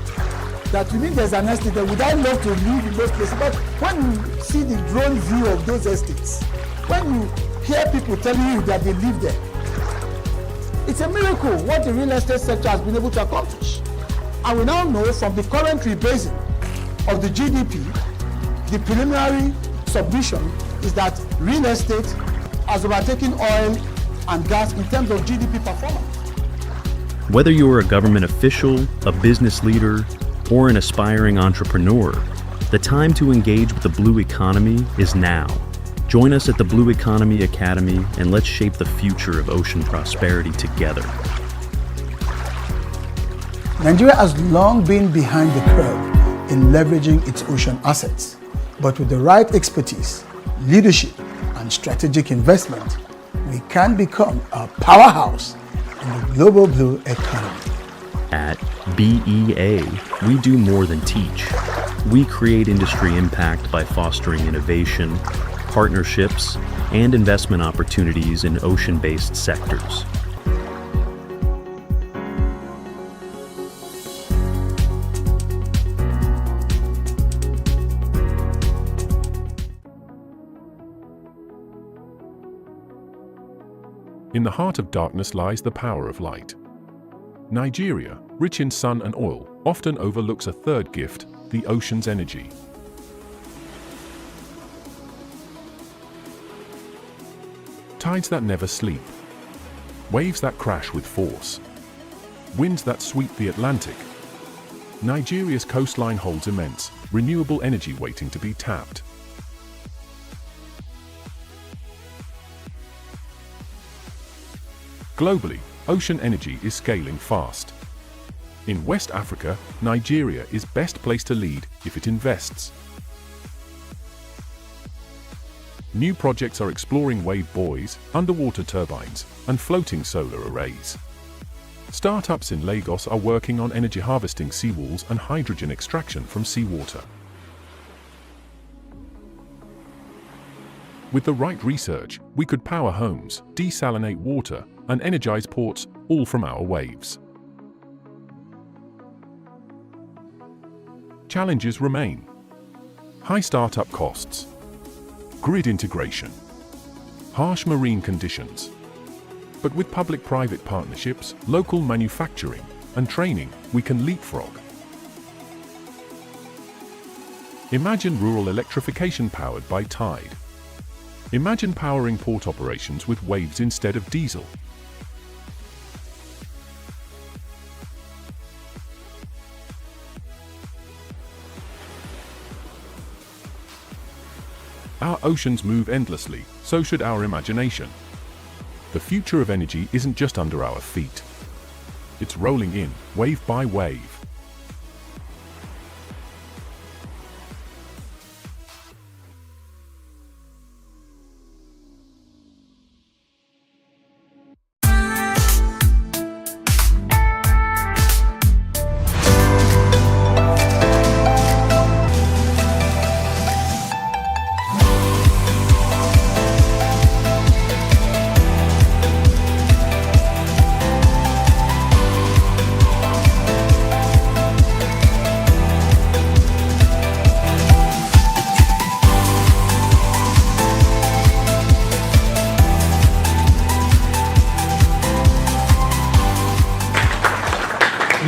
that you mean there's an estate there. Would I love to live in those places? But when you see the drone view of those estates, when you hear people telling you that they live there, it's a miracle what the real estate sector has been able to accomplish. And we now know from the current rebasing of the GDP, the preliminary submission is that real estate has overtaken oil and gas in terms of GDP performance. Whether you're a government official, a business leader, or an aspiring entrepreneur, the time to engage with the blue economy is now. Join us at the Blue Economy Academy and let's shape the future of ocean prosperity together. Nigeria has long been behind the curve in leveraging its ocean assets, but with the right expertise, leadership, and strategic investment, we can become a powerhouse in the global blue economy. At BEA, we do more than teach. We create industry impact by fostering innovation, partnerships, and investment opportunities in ocean-based sectors. In the heart of darkness lies the power of light. Nigeria, rich in sun and oil, often overlooks a third gift, the ocean's energy. Tides that never sleep, waves that crash with force, winds that sweep the Atlantic. Nigeria's coastline holds immense, renewable energy waiting to be tapped. Globally, ocean energy is scaling fast. In West Africa, Nigeria is best placed to lead if it invests. New projects are exploring wave buoys, underwater turbines, and floating solar arrays. Startups in Lagos are working on energy harvesting seawalls and hydrogen extraction from seawater. With the right research, we could power homes, desalinate water, and energize ports, all from our waves. Challenges remain. High startup costs, grid integration, harsh marine conditions. But with public-private partnerships, local manufacturing, and training, we can leapfrog. Imagine rural electrification powered by tide. Imagine powering port operations with waves instead of diesel. Our oceans move endlessly, so should our imagination. The future of energy isn't just under our feet. It's rolling in, wave by wave.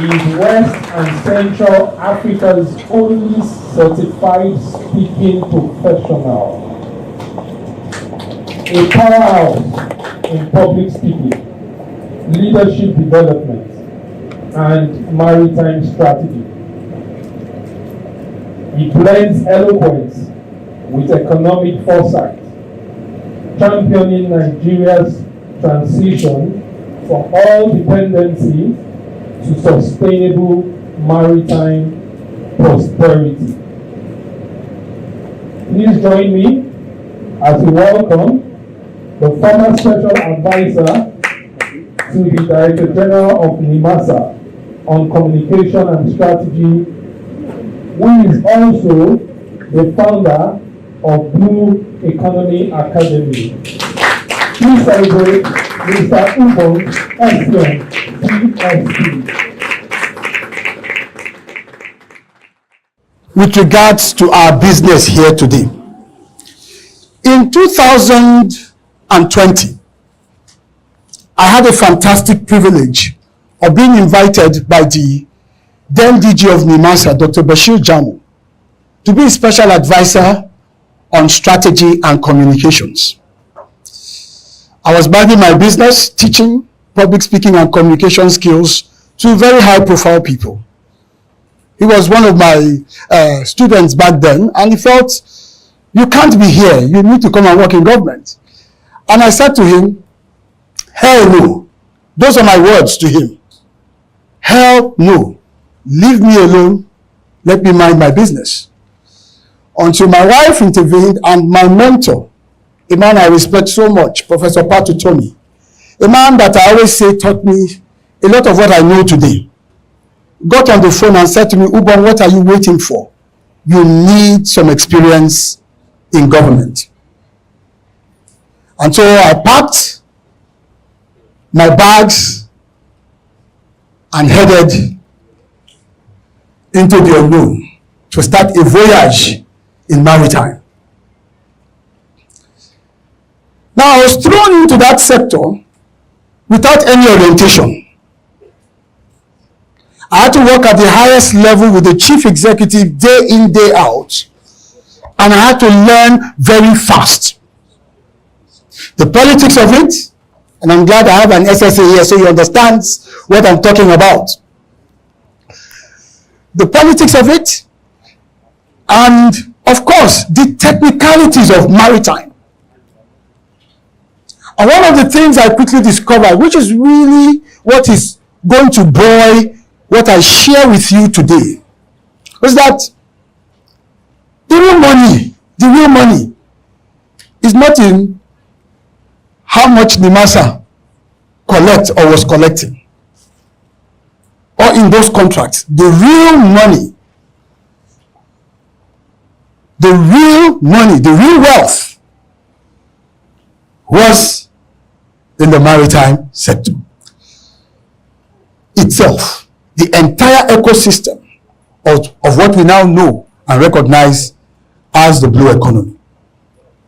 is West and Central Africa's only certified speaking professional. A powerhouse in public speaking, leadership development, and maritime strategy. He blends eloquence with economic foresight, championing Nigeria's transition from oil dependency to sustainable maritime prosperity. Please join me as we welcome the former special advisor to the Director General of NIMASA on Communication and Strategy, who is also the founder of Blue Economy Academy. Please celebrate Mr. Ubon Eslen, PhD. With regards to our business here today, in 2020, I had a fantastic privilege of being invited by the then DG of NIMASA, Dr. Bashir Jamu, to be a special advisor on strategy and communications. I was minding my business, teaching public speaking and communication skills to very high-profile people. He was one of my students back then, and he felt, you can't be here, you need to come and work in government. And I said to him, hell no. Those are my words to him. Hell no. Leave me alone, let me mind my business. Until my wife intervened and my mentor, a man I respect so much, Professor Patu Tony, a man that I always say taught me a lot of what I know today, got on the phone and said to me, Ubon, what are you waiting for? You need some experience in government. And so I packed my bags and headed into the unknown to start a voyage in maritime. Now I was thrown into that sector without any orientation. I had to work at the highest level with the chief executive day in, day out, and I had to learn very fast. The politics of it, and I'm glad I have an SSA here so he understands what I'm talking about. The politics of it, and of course, the technicalities of maritime. And one of the things I quickly discovered, which is really what is going to buoy what I share with you today, was that the real money is not in how much NIMASA collect or was collecting, or in those contracts. The real money, the real wealth was in the maritime sector itself. The entire ecosystem of what we now know and recognize as the blue economy.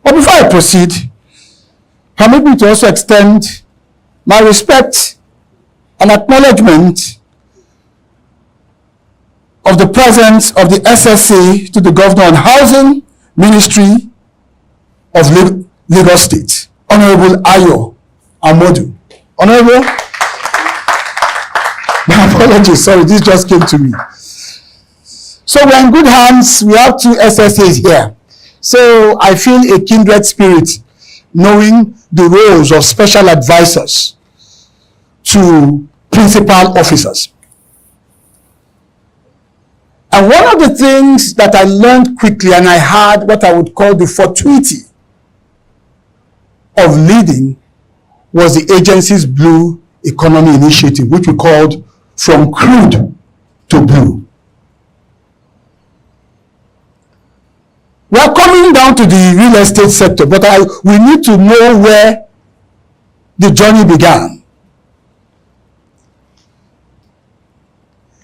But before I proceed, permit me to also extend my respect and acknowledgement of the presence of the SSA to the Governor on Housing Ministry of Lagos State, Honorable Ayo Amodu. Honorable, my apologies, sorry, this just came to me. So we're in good hands. We have two SSAs here. So I feel a kindred spirit knowing the roles of special advisors to principal officers. And one of the things that I learned quickly, and I had what I would call the fortuity of leading, was the agency's Blue Economy Initiative, which we called From Crude to Blue. We are coming down to the real estate sector, but we need to know where the journey began.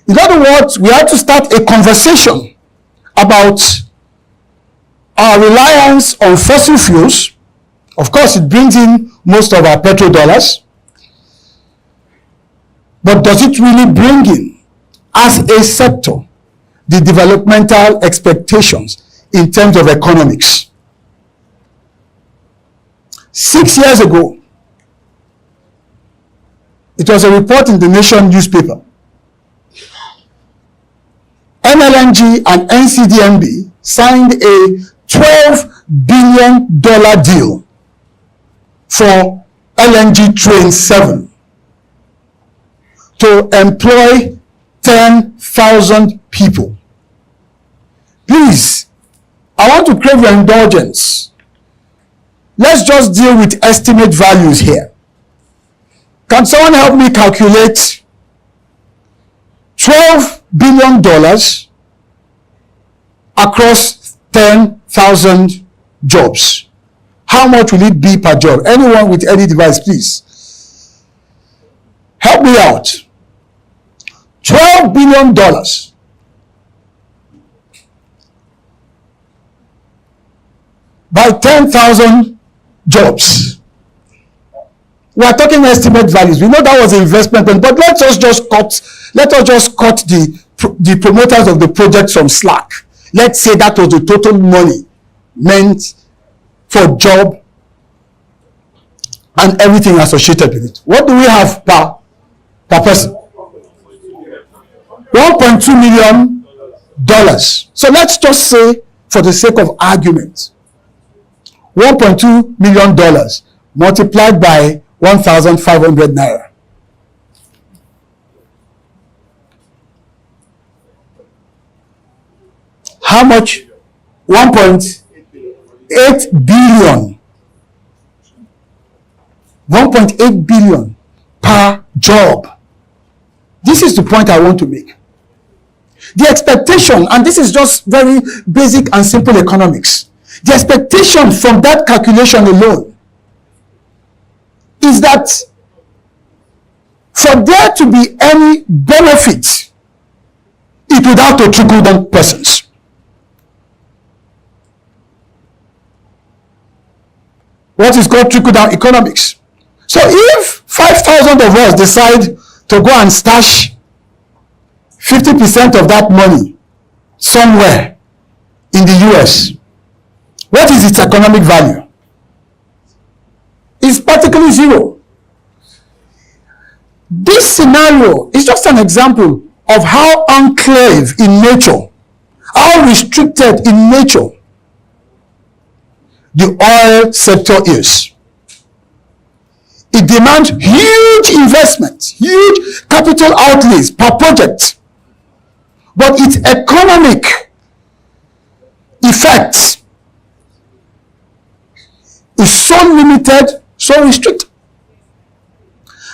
In other words, we had to start a conversation about our reliance on fossil fuels. Of course, it brings in most of our petrodollars. But does it really bring in as a sector the developmental expectations in terms of economics. 6 years ago, it was a report in the Nation newspaper. NLNG and NCDMB signed a $12 billion deal for LNG Train 7 to employ 10,000 people. Please, I want to crave your indulgence. Let's just deal with estimate values here. Can someone help me calculate $12 billion across 10,000 jobs? How much will it be per job? Anyone with any device, please. Help me out. $12 billion by 10,000 jobs. We are talking estimate values. We know that was an investment, but let us just cut the promoters of the project some slack. Let's say that was the total money meant for job and everything associated with it. What do we have per person? $1.2 million. So let's just say, for the sake of argument, $1.2 million multiplied by 1,500 naira. How much? 1.8 billion. 1.8 billion per job. This is the point I want to make. The expectation, and this is just very basic and simple economics, the expectation from that calculation alone is that for there to be any benefit, it would have to trickle down persons. What is called trickle down economics. So if 5,000 of us decide to go and stash 50% of that money somewhere in the US, what is its economic value? It's practically zero. This scenario is just an example of how enclave in nature, how restricted in nature the oil sector is. It demands huge investments, huge capital outlays per project, but its economic effects is so limited, so restricted.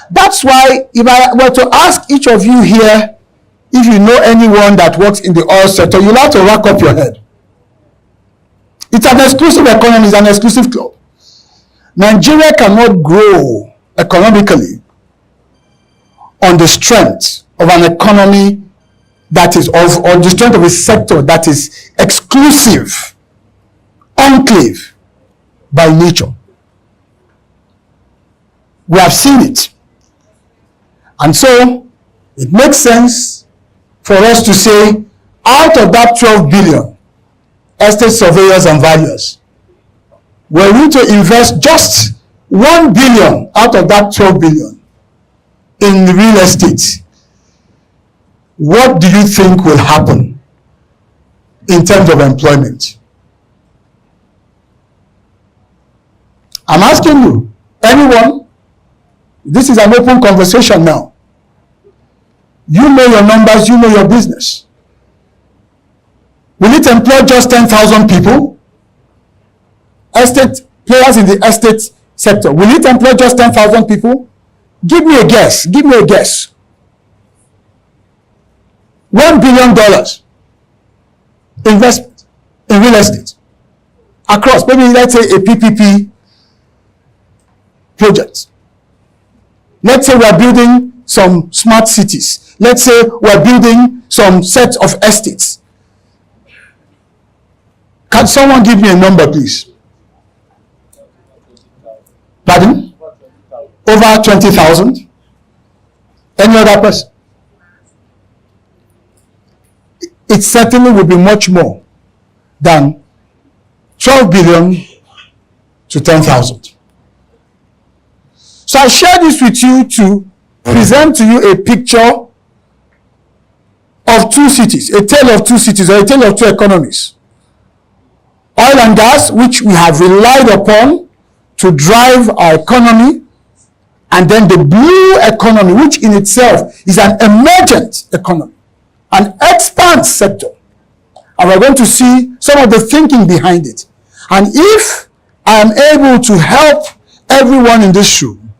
That's why if I were to ask each of you here, if you know anyone that works in the oil sector, you'll have to rack up your head. It's an exclusive economy, it's an exclusive club. Nigeria cannot grow economically on the strength of an economy that is on the strength of a sector that is exclusive, enclave by nature. We have seen it. And so it makes sense for us to say, out of that 12 billion, estate surveyors and valuers, we're going to invest just 1 billion out of that 12 billion in real estate. What do you think will happen in terms of employment? I'm asking you, anyone? This is an open conversation now. You know your numbers, you know your business. Will it employ just 10,000 people? Estate players in the estate sector, will it employ just 10,000 people? Give me a guess. Give me a guess. $1 billion investment in real estate across, maybe let's say a PPP project. Let's say we're building some smart cities. Let's say we're building some set of estates. Can someone give me a number, please? Pardon? Over 20,000? Any other person? it certainly will be much more than 12 billion to 10,000. So I share this with you to present to you a picture of two cities, a tale of two cities, or a tale of two economies. Oil and gas, which we have relied upon to drive our economy, and then the blue economy, which in itself is an emergent economy, an expand sector. And we're going to see some of the thinking behind it. And if I am able to help everyone in this room,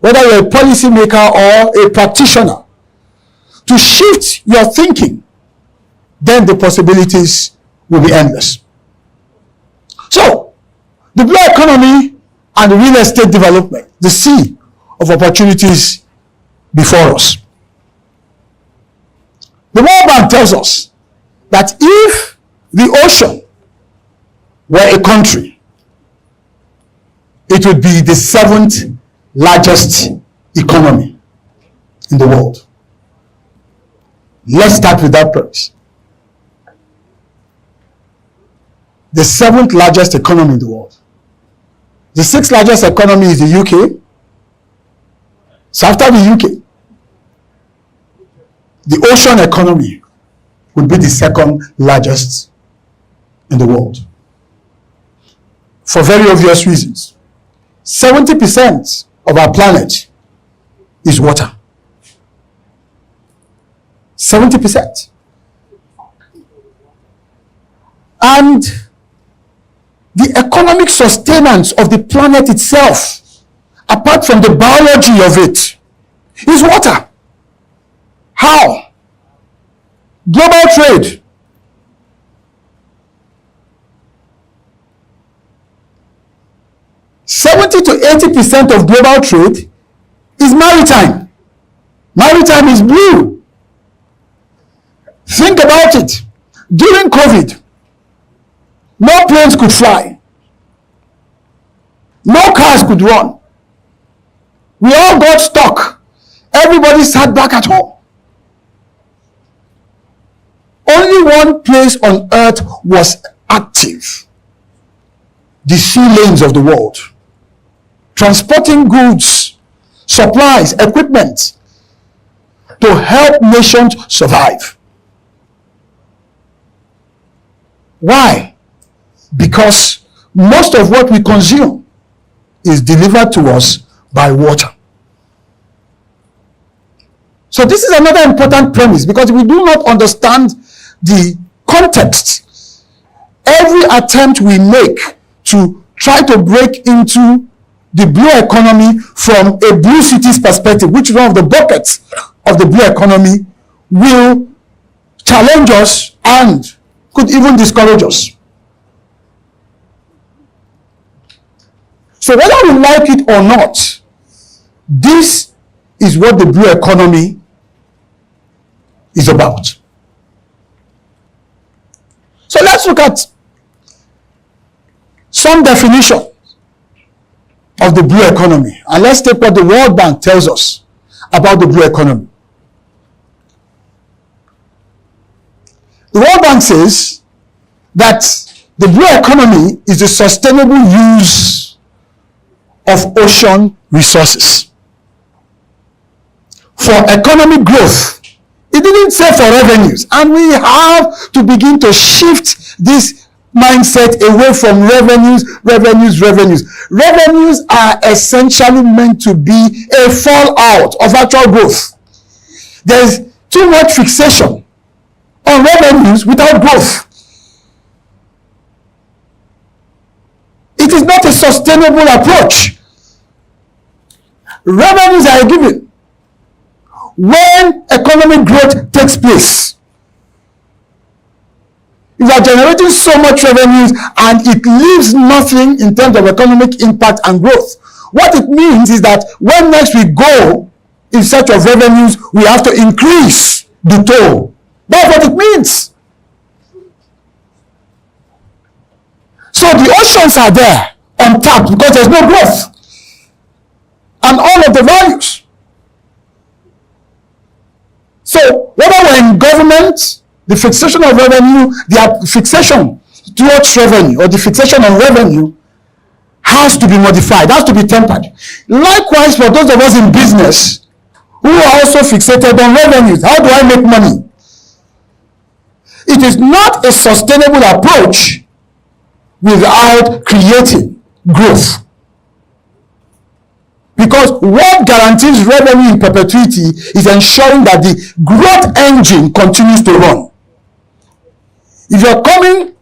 whether you're a policymaker or a practitioner, to shift your thinking, then the possibilities will be endless. So, the blue economy and the real estate development, the sea of opportunities before us. The World Bank tells us that if the ocean were a country, it would be the 7th largest economy in the world. Let's start with that premise. The 7th largest economy in the world. The 6th largest economy is the UK. So after the UK, the ocean economy would be the 2nd largest in the world. For very obvious reasons. 70% of our planet is water. 70%. And the economic sustenance of the planet itself, apart from the biology of it, is water. How? Global trade. (70% to 80% of global trade is maritime. Maritime is blue. Think about it. During COVID, no planes could fly. No cars could run. We all got stuck. Everybody sat back at home. Only one place on earth was active. The sea lanes of the world. Transporting goods, supplies, equipment to help nations survive. Why? Because most of what we consume is delivered to us by water. So this is another important premise, because if we do not understand the context, every attempt we make to try to break into the blue economy from a blue cities perspective, which is one of the buckets of the blue economy, will challenge us and could even discourage us. So whether we like it or not, this is what the blue economy is about. So let's look at some definition of the blue economy, and let's take what the World Bank tells us about the blue economy. The World Bank says that the blue economy is the sustainable use of ocean resources for economic growth. It didn't say for revenues, and we have to begin to shift this mindset away from revenues. Revenues are essentially meant to be a fallout of actual growth. There's too much fixation on revenues without growth. It is not a sustainable approach. Revenues are a given. When economic growth takes place, you are generating so much revenues and it leaves nothing in terms of economic impact and growth. What it means is that when next we go in search of revenues, we have to increase the toll. That's what it means. So the oceans are there untapped because there's no growth. And all of the values. So whether we're in government, The fixation of revenue, the fixation towards revenue, or the fixation on revenue, has to be modified, has to be tempered. Likewise, for those of us in business who are also fixated on revenues, how do I make money? It is not a sustainable approach without creating growth. Because what guarantees revenue in perpetuity is ensuring that the growth engine continues to run. If you're coming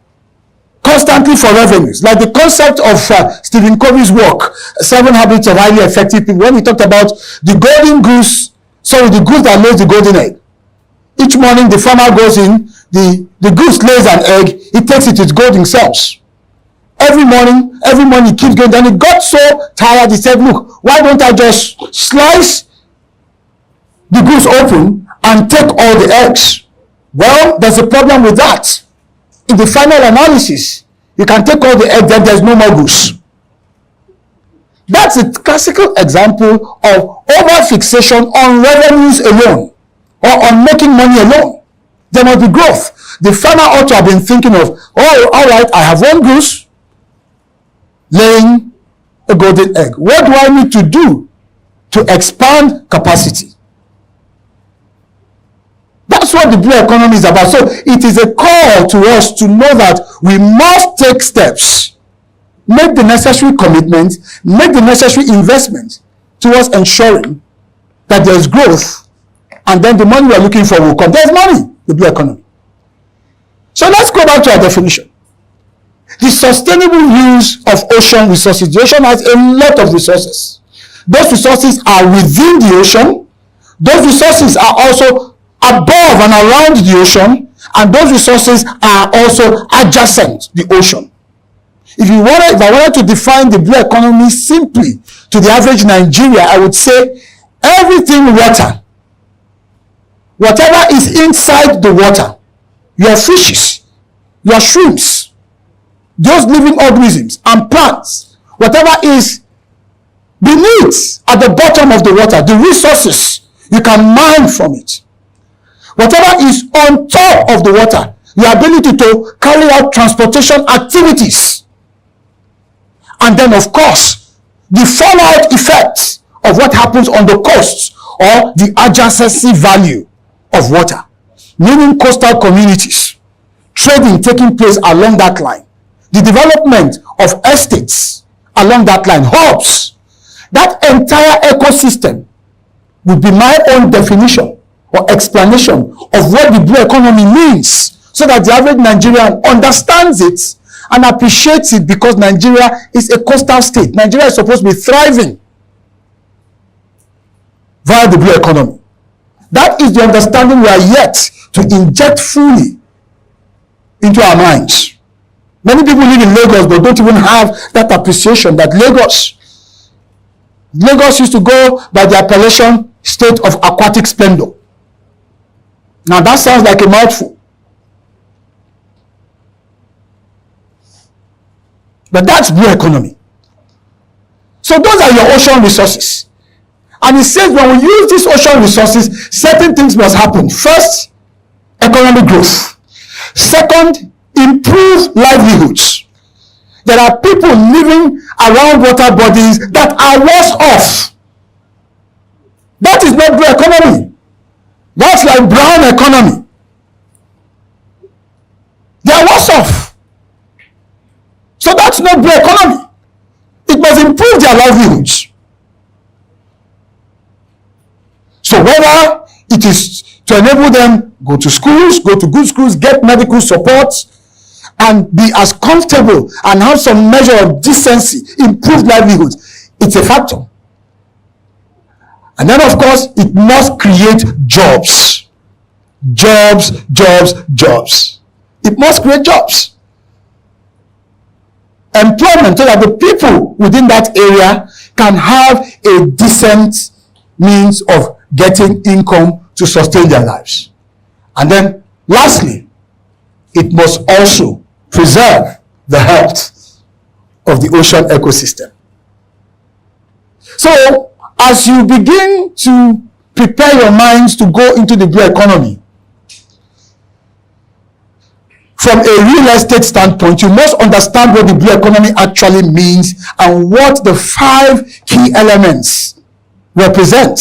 constantly for revenues, like the concept of Stephen Covey's work, 7 Habits of Highly Effective People, when he talked about the golden goose, the goose that lays the golden egg. Each morning the farmer goes in, the goose lays an egg, he takes it to its golden cells. Every morning he keeps going. Then he got so tired, he said, look, why don't I just slice the goose open and take all the eggs? Well, there's a problem with that. In the final analysis, you can take all the eggs, then there's no more goose. That's a classical example of over-fixation on revenues alone, or on making money alone. There must be growth. The farmer ought to have been thinking of, oh, all right, I have one goose laying a golden egg. What do I need to do to expand capacity? That's what the blue economy is about. So it is a call to us to know that we must take steps, make the necessary commitments, make the necessary investments towards ensuring that there is growth, and then the money we are looking for will come. There's money, the blue economy. So let's go back to our definition. The sustainable use of ocean resources. The ocean has a lot of resources. Those resources are within the ocean. Those resources are also above and around the ocean. And those resources are also adjacent the ocean. If I wanted to define the blue economy simply to the average Nigeria, I would say everything water. Whatever is inside the water, your fishes, your shrimps, those living organisms and plants, whatever is beneath at the bottom of the water, the resources you can mine from it. Whatever is on top of the water, your ability to carry out transportation activities. And then, of course, the fallout effects of what happens on the coasts, or the adjacency value of water, meaning coastal communities, trading taking place along that line, the development of estates along that line, hubs. That entire ecosystem would be my own definition or explanation of what the blue economy means, so that the average Nigerian understands it and appreciates it, because Nigeria is a coastal state. Nigeria is supposed to be thriving via the blue economy. That is the understanding we are yet to inject fully into our minds. Many people live in Lagos but don't even have that appreciation that Lagos used to go by the appellation state of aquatic splendor. Now that sounds like a mouthful. But that's blue economy. So those are your ocean resources. And it says when we use these ocean resources, certain things must happen. First, economic growth. Second, improve livelihoods. There are people living around water bodies that are worse off. That is not blue economy. That's like brown economy. They are worse off. So that's not blue economy. It must improve their livelihoods. So whether it is to enable them go to schools, go to good schools, get medical support, and be as comfortable and have some measure of decency, improved livelihoods, it's a factor. And then, of course, it must create jobs. Jobs. It must create jobs. Employment, so that the people within that area can have a decent means of getting income to sustain their lives. And then, lastly, it must also preserve the health of the ocean ecosystem. So, as you begin to prepare your minds to go into the blue economy, from a real estate standpoint, you must understand what the blue economy actually means and what the 5 key elements represent.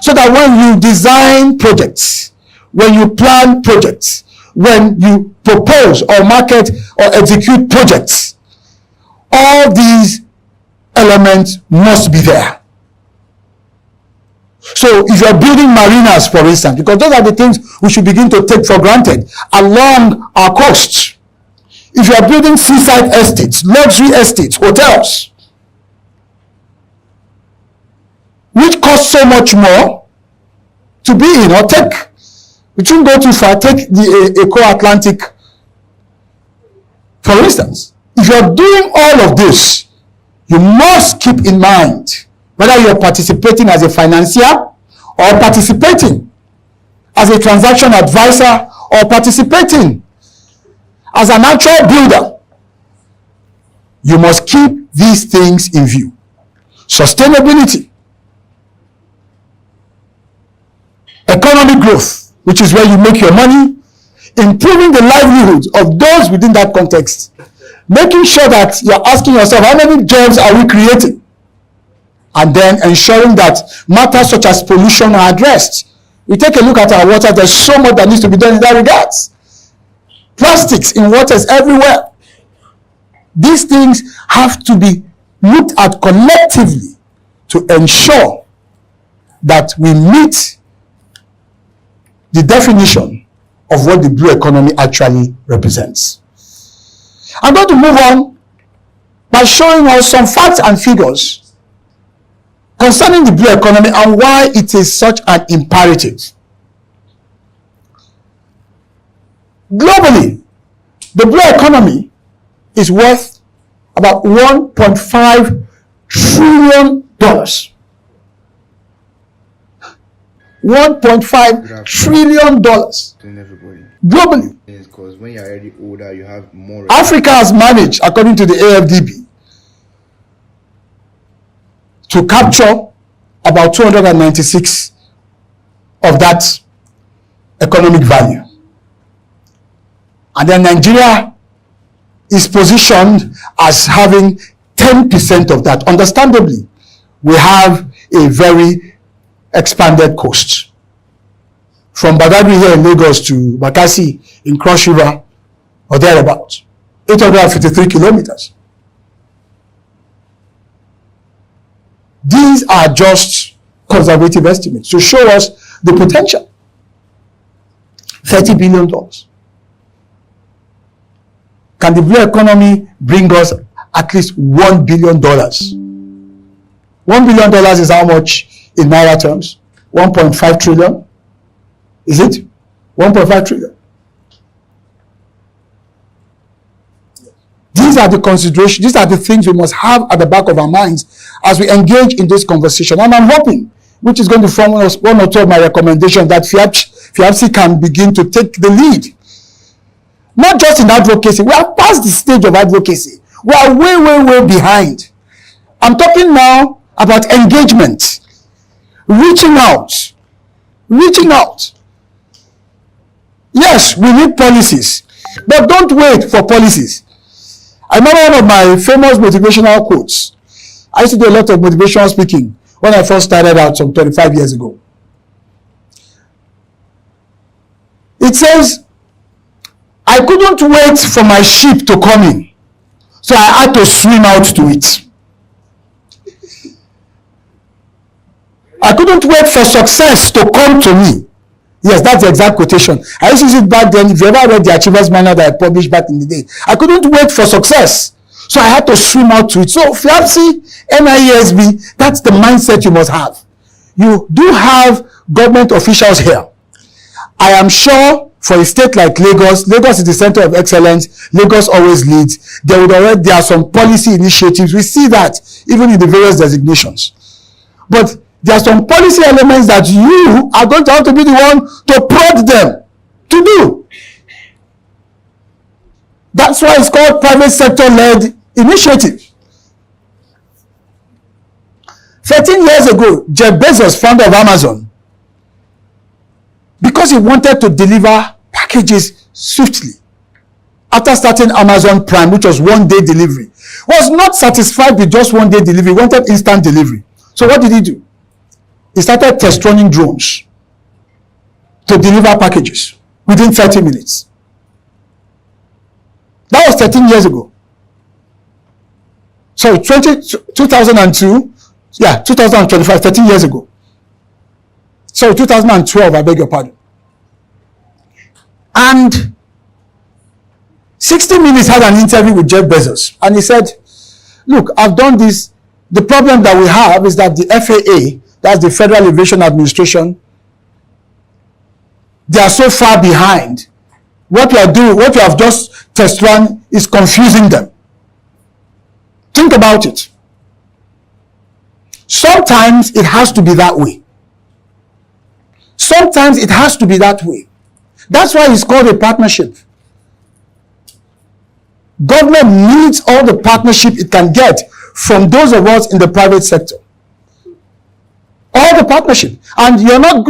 So that when you design projects, when you plan projects, when you propose or market or execute projects, all these elements must be there. So if you're building marinas, for instance, because those are the things we should begin to take for granted along our coasts. If you are building seaside estates, luxury estates, hotels, which cost so much more to be in, or take, we shouldn't go too far, take the Eco Atlantic, for instance. If you are doing all of this, you must keep in mind whether you're participating as a financier or participating as a transaction advisor or participating as an actual builder. You must keep these things in view. Sustainability, economic growth, which is where you make your money, improving the livelihoods of those within that context, making sure that you're asking yourself, how many jobs are we creating? And then ensuring that matters such as pollution are addressed. We take a look at our water, there's so much that needs to be done in that regard. Plastics in waters everywhere. These things have to be looked at collectively to ensure that we meet the definition of what the blue economy actually represents. I'm going to move on by showing us some facts and figures concerning the blue economy and why it is such an imperative. Globally, the blue economy is worth about $1.5 trillion. $1.5 trillion globally. Because when you're already older, you have more. Africa has managed, according to the AFDB, to capture about 296 of that economic value. And then Nigeria is positioned as having 10% of that. Understandably, we have a very expanded coast. From Badagry here in Lagos to Bakassi in Cross River or thereabouts, 853 kilometers. These are just conservative estimates to show us the potential. $30 billion. Can the blue economy bring us at least $1 billion? $1 billion is how much in Naira terms? 1.5 trillion? Is it? 1.5 trillion. These are the considerations, these are the things we must have at the back of our minds as we engage in this conversation. And I'm hoping, which is going to form one or two of my recommendations, that FIABC can begin to take the lead. Not just in advocacy. We are past the stage of advocacy. We are way, way, way behind. I'm talking now about engagement. Reaching out. Reaching out. Yes, we need policies. But don't wait for policies. I remember one of my famous motivational quotes. I used to do a lot of motivational speaking when I first started out some 25 years ago. It says, I couldn't wait for my ship to come in, so I had to swim out to it. I couldn't wait for success to come to me. Yes, that's the exact quotation. I used to use it back then. If you ever read the Achievers Manual that I published back in the day, I couldn't wait for success, so I had to swim out to it. So FIABC, NIESB, that's the mindset you must have. You do have government officials here. I am sure for a state like Lagos, Lagos is the center of excellence. Lagos always leads. There are some policy initiatives. We see that even in the various designations. But there are some policy elements that you are going to have to be the one to prod them to do. That's why it's called private sector-led initiative. 13 years ago, Jeff Bezos, founder of Amazon, because he wanted to deliver packages swiftly after starting Amazon Prime, which was one-day delivery, was not satisfied with just one-day delivery, wanted instant delivery. So what did he do? He started test running drones to deliver packages within 30 minutes. That was 13 years ago. So 2002, yeah, 2025, 13 years ago. So 2012, I beg your pardon. And 60 Minutes had an interview with Jeff Bezos, and he said, look, I've done this. The problem that we have is that the FAA, that's the Federal Aviation Administration, they are so far behind. What you have just test run is confusing them. Think about it. Sometimes it has to be that way. Sometimes it has to be that way. That's why it's called a partnership. Government needs all the partnership it can get from those of us in the private sector. All the partnership. And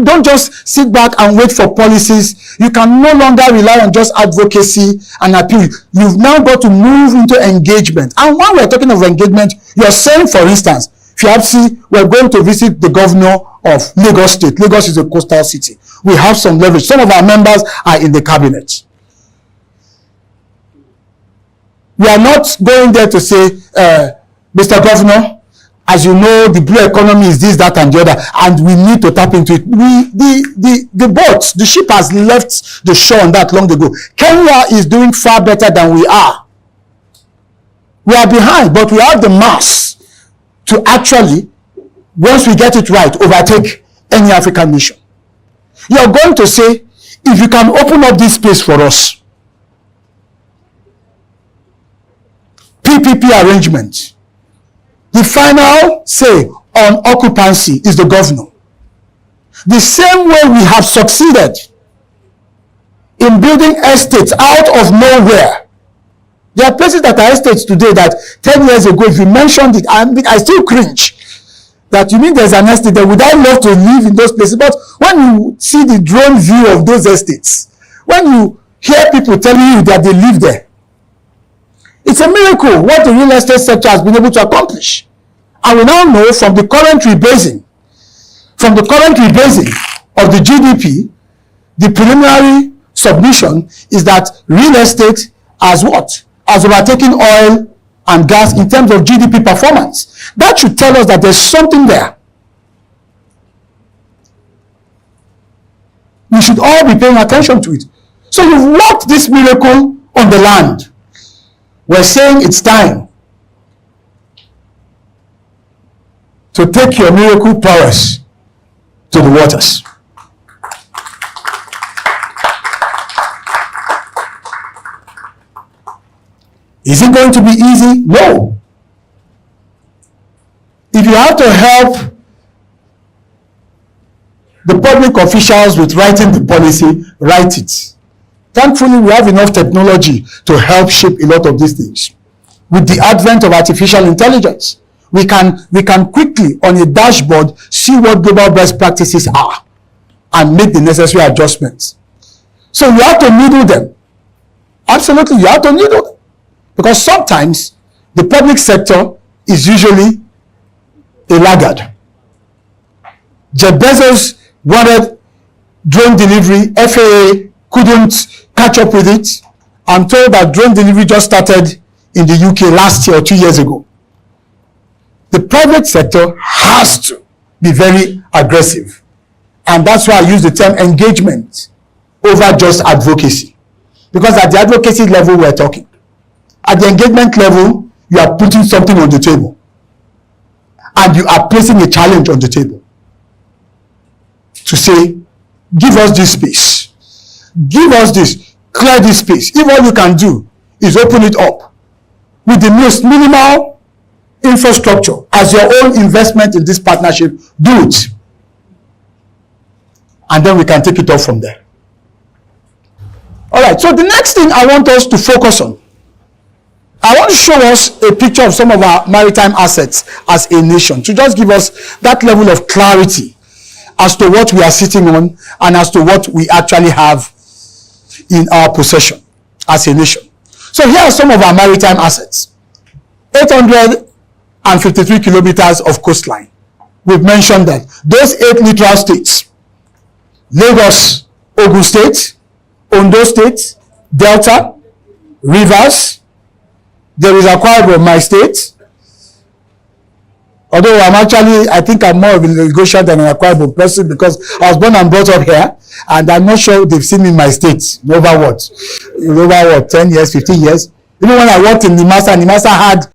don't just sit back and wait for policies. You can no longer rely on just advocacy and appeal. You've now got to move into engagement. And when we're talking of engagement, you're saying, for instance, Fiapsi, we're going to visit the governor of Lagos State. Lagos is a coastal city. We have some leverage. Some of our members are in the cabinet. We are not going there to say, Mr. Governor, as you know, the blue economy is this, that, and the other, and we need to tap into it. The ship has left the shore on that long ago. Kenya is doing far better than we are. We are behind, but we have the mass to actually, once we get it right, overtake any African nation. You are going to say, if you can open up this space for us, PPP arrangement, the final say on occupancy is the governor. The same way we have succeeded in building estates out of nowhere. There are places that are estates today that 10 years ago, if you mentioned it, I still cringe. That you mean there's an estate there. Would I love to live in those places? But when you see the drone view of those estates, when you hear people telling you that they live there, it's a miracle what the real estate sector has been able to accomplish. And we now know from the current rebasing of the GDP, the preliminary submission is that real estate has what? Has overtaken oil and gas in terms of GDP performance. That should tell us that there's something there. We should all be paying attention to it. So you've worked this miracle on the land. We're saying it's time to take your miracle prowess to the waters. Is it going to be easy? No. If you have to help the public officials with writing the policy, write it. Thankfully, we have enough technology to help shape a lot of these things. With the advent of artificial intelligence, we can quickly, on a dashboard, see what global best practices are and make the necessary adjustments. So you have to needle them. Absolutely, you have to needle them. Because sometimes the public sector is usually a laggard. Jeff Bezos wanted drone delivery. FAA couldn't catch up with it. I'm told that drone delivery just started in the UK last year or 2 years ago. The private sector has to be very aggressive. And that's why I use the term engagement over just advocacy. Because at the advocacy level, we're talking. At the engagement level, you are putting something on the table. And you are placing a challenge on the table. To say, give us this space. Give us this. Clear this space. If all you can do is open it up with the most minimal infrastructure as your own investment in this partnership, do it. And then we can take it off from there. All right, so the next thing I want us to focus on, I want to show us a picture of some of our maritime assets as a nation, to just give us that level of clarity as to what we are sitting on and as to what we actually have in our possession as a nation. So here are some of our maritime assets. 853 kilometers of coastline. We've mentioned that. Those 8 littoral states, Lagos, Ogun State, Ondo State, Delta, Rivers, there is Akwa Ibom, my state. Although I think I'm more of a Lagosian than an Akwa Ibom person because I was born and brought up here, and I'm not sure they've seen me in my state. Over 10 years, 15 years. Even when I worked in Nimasa had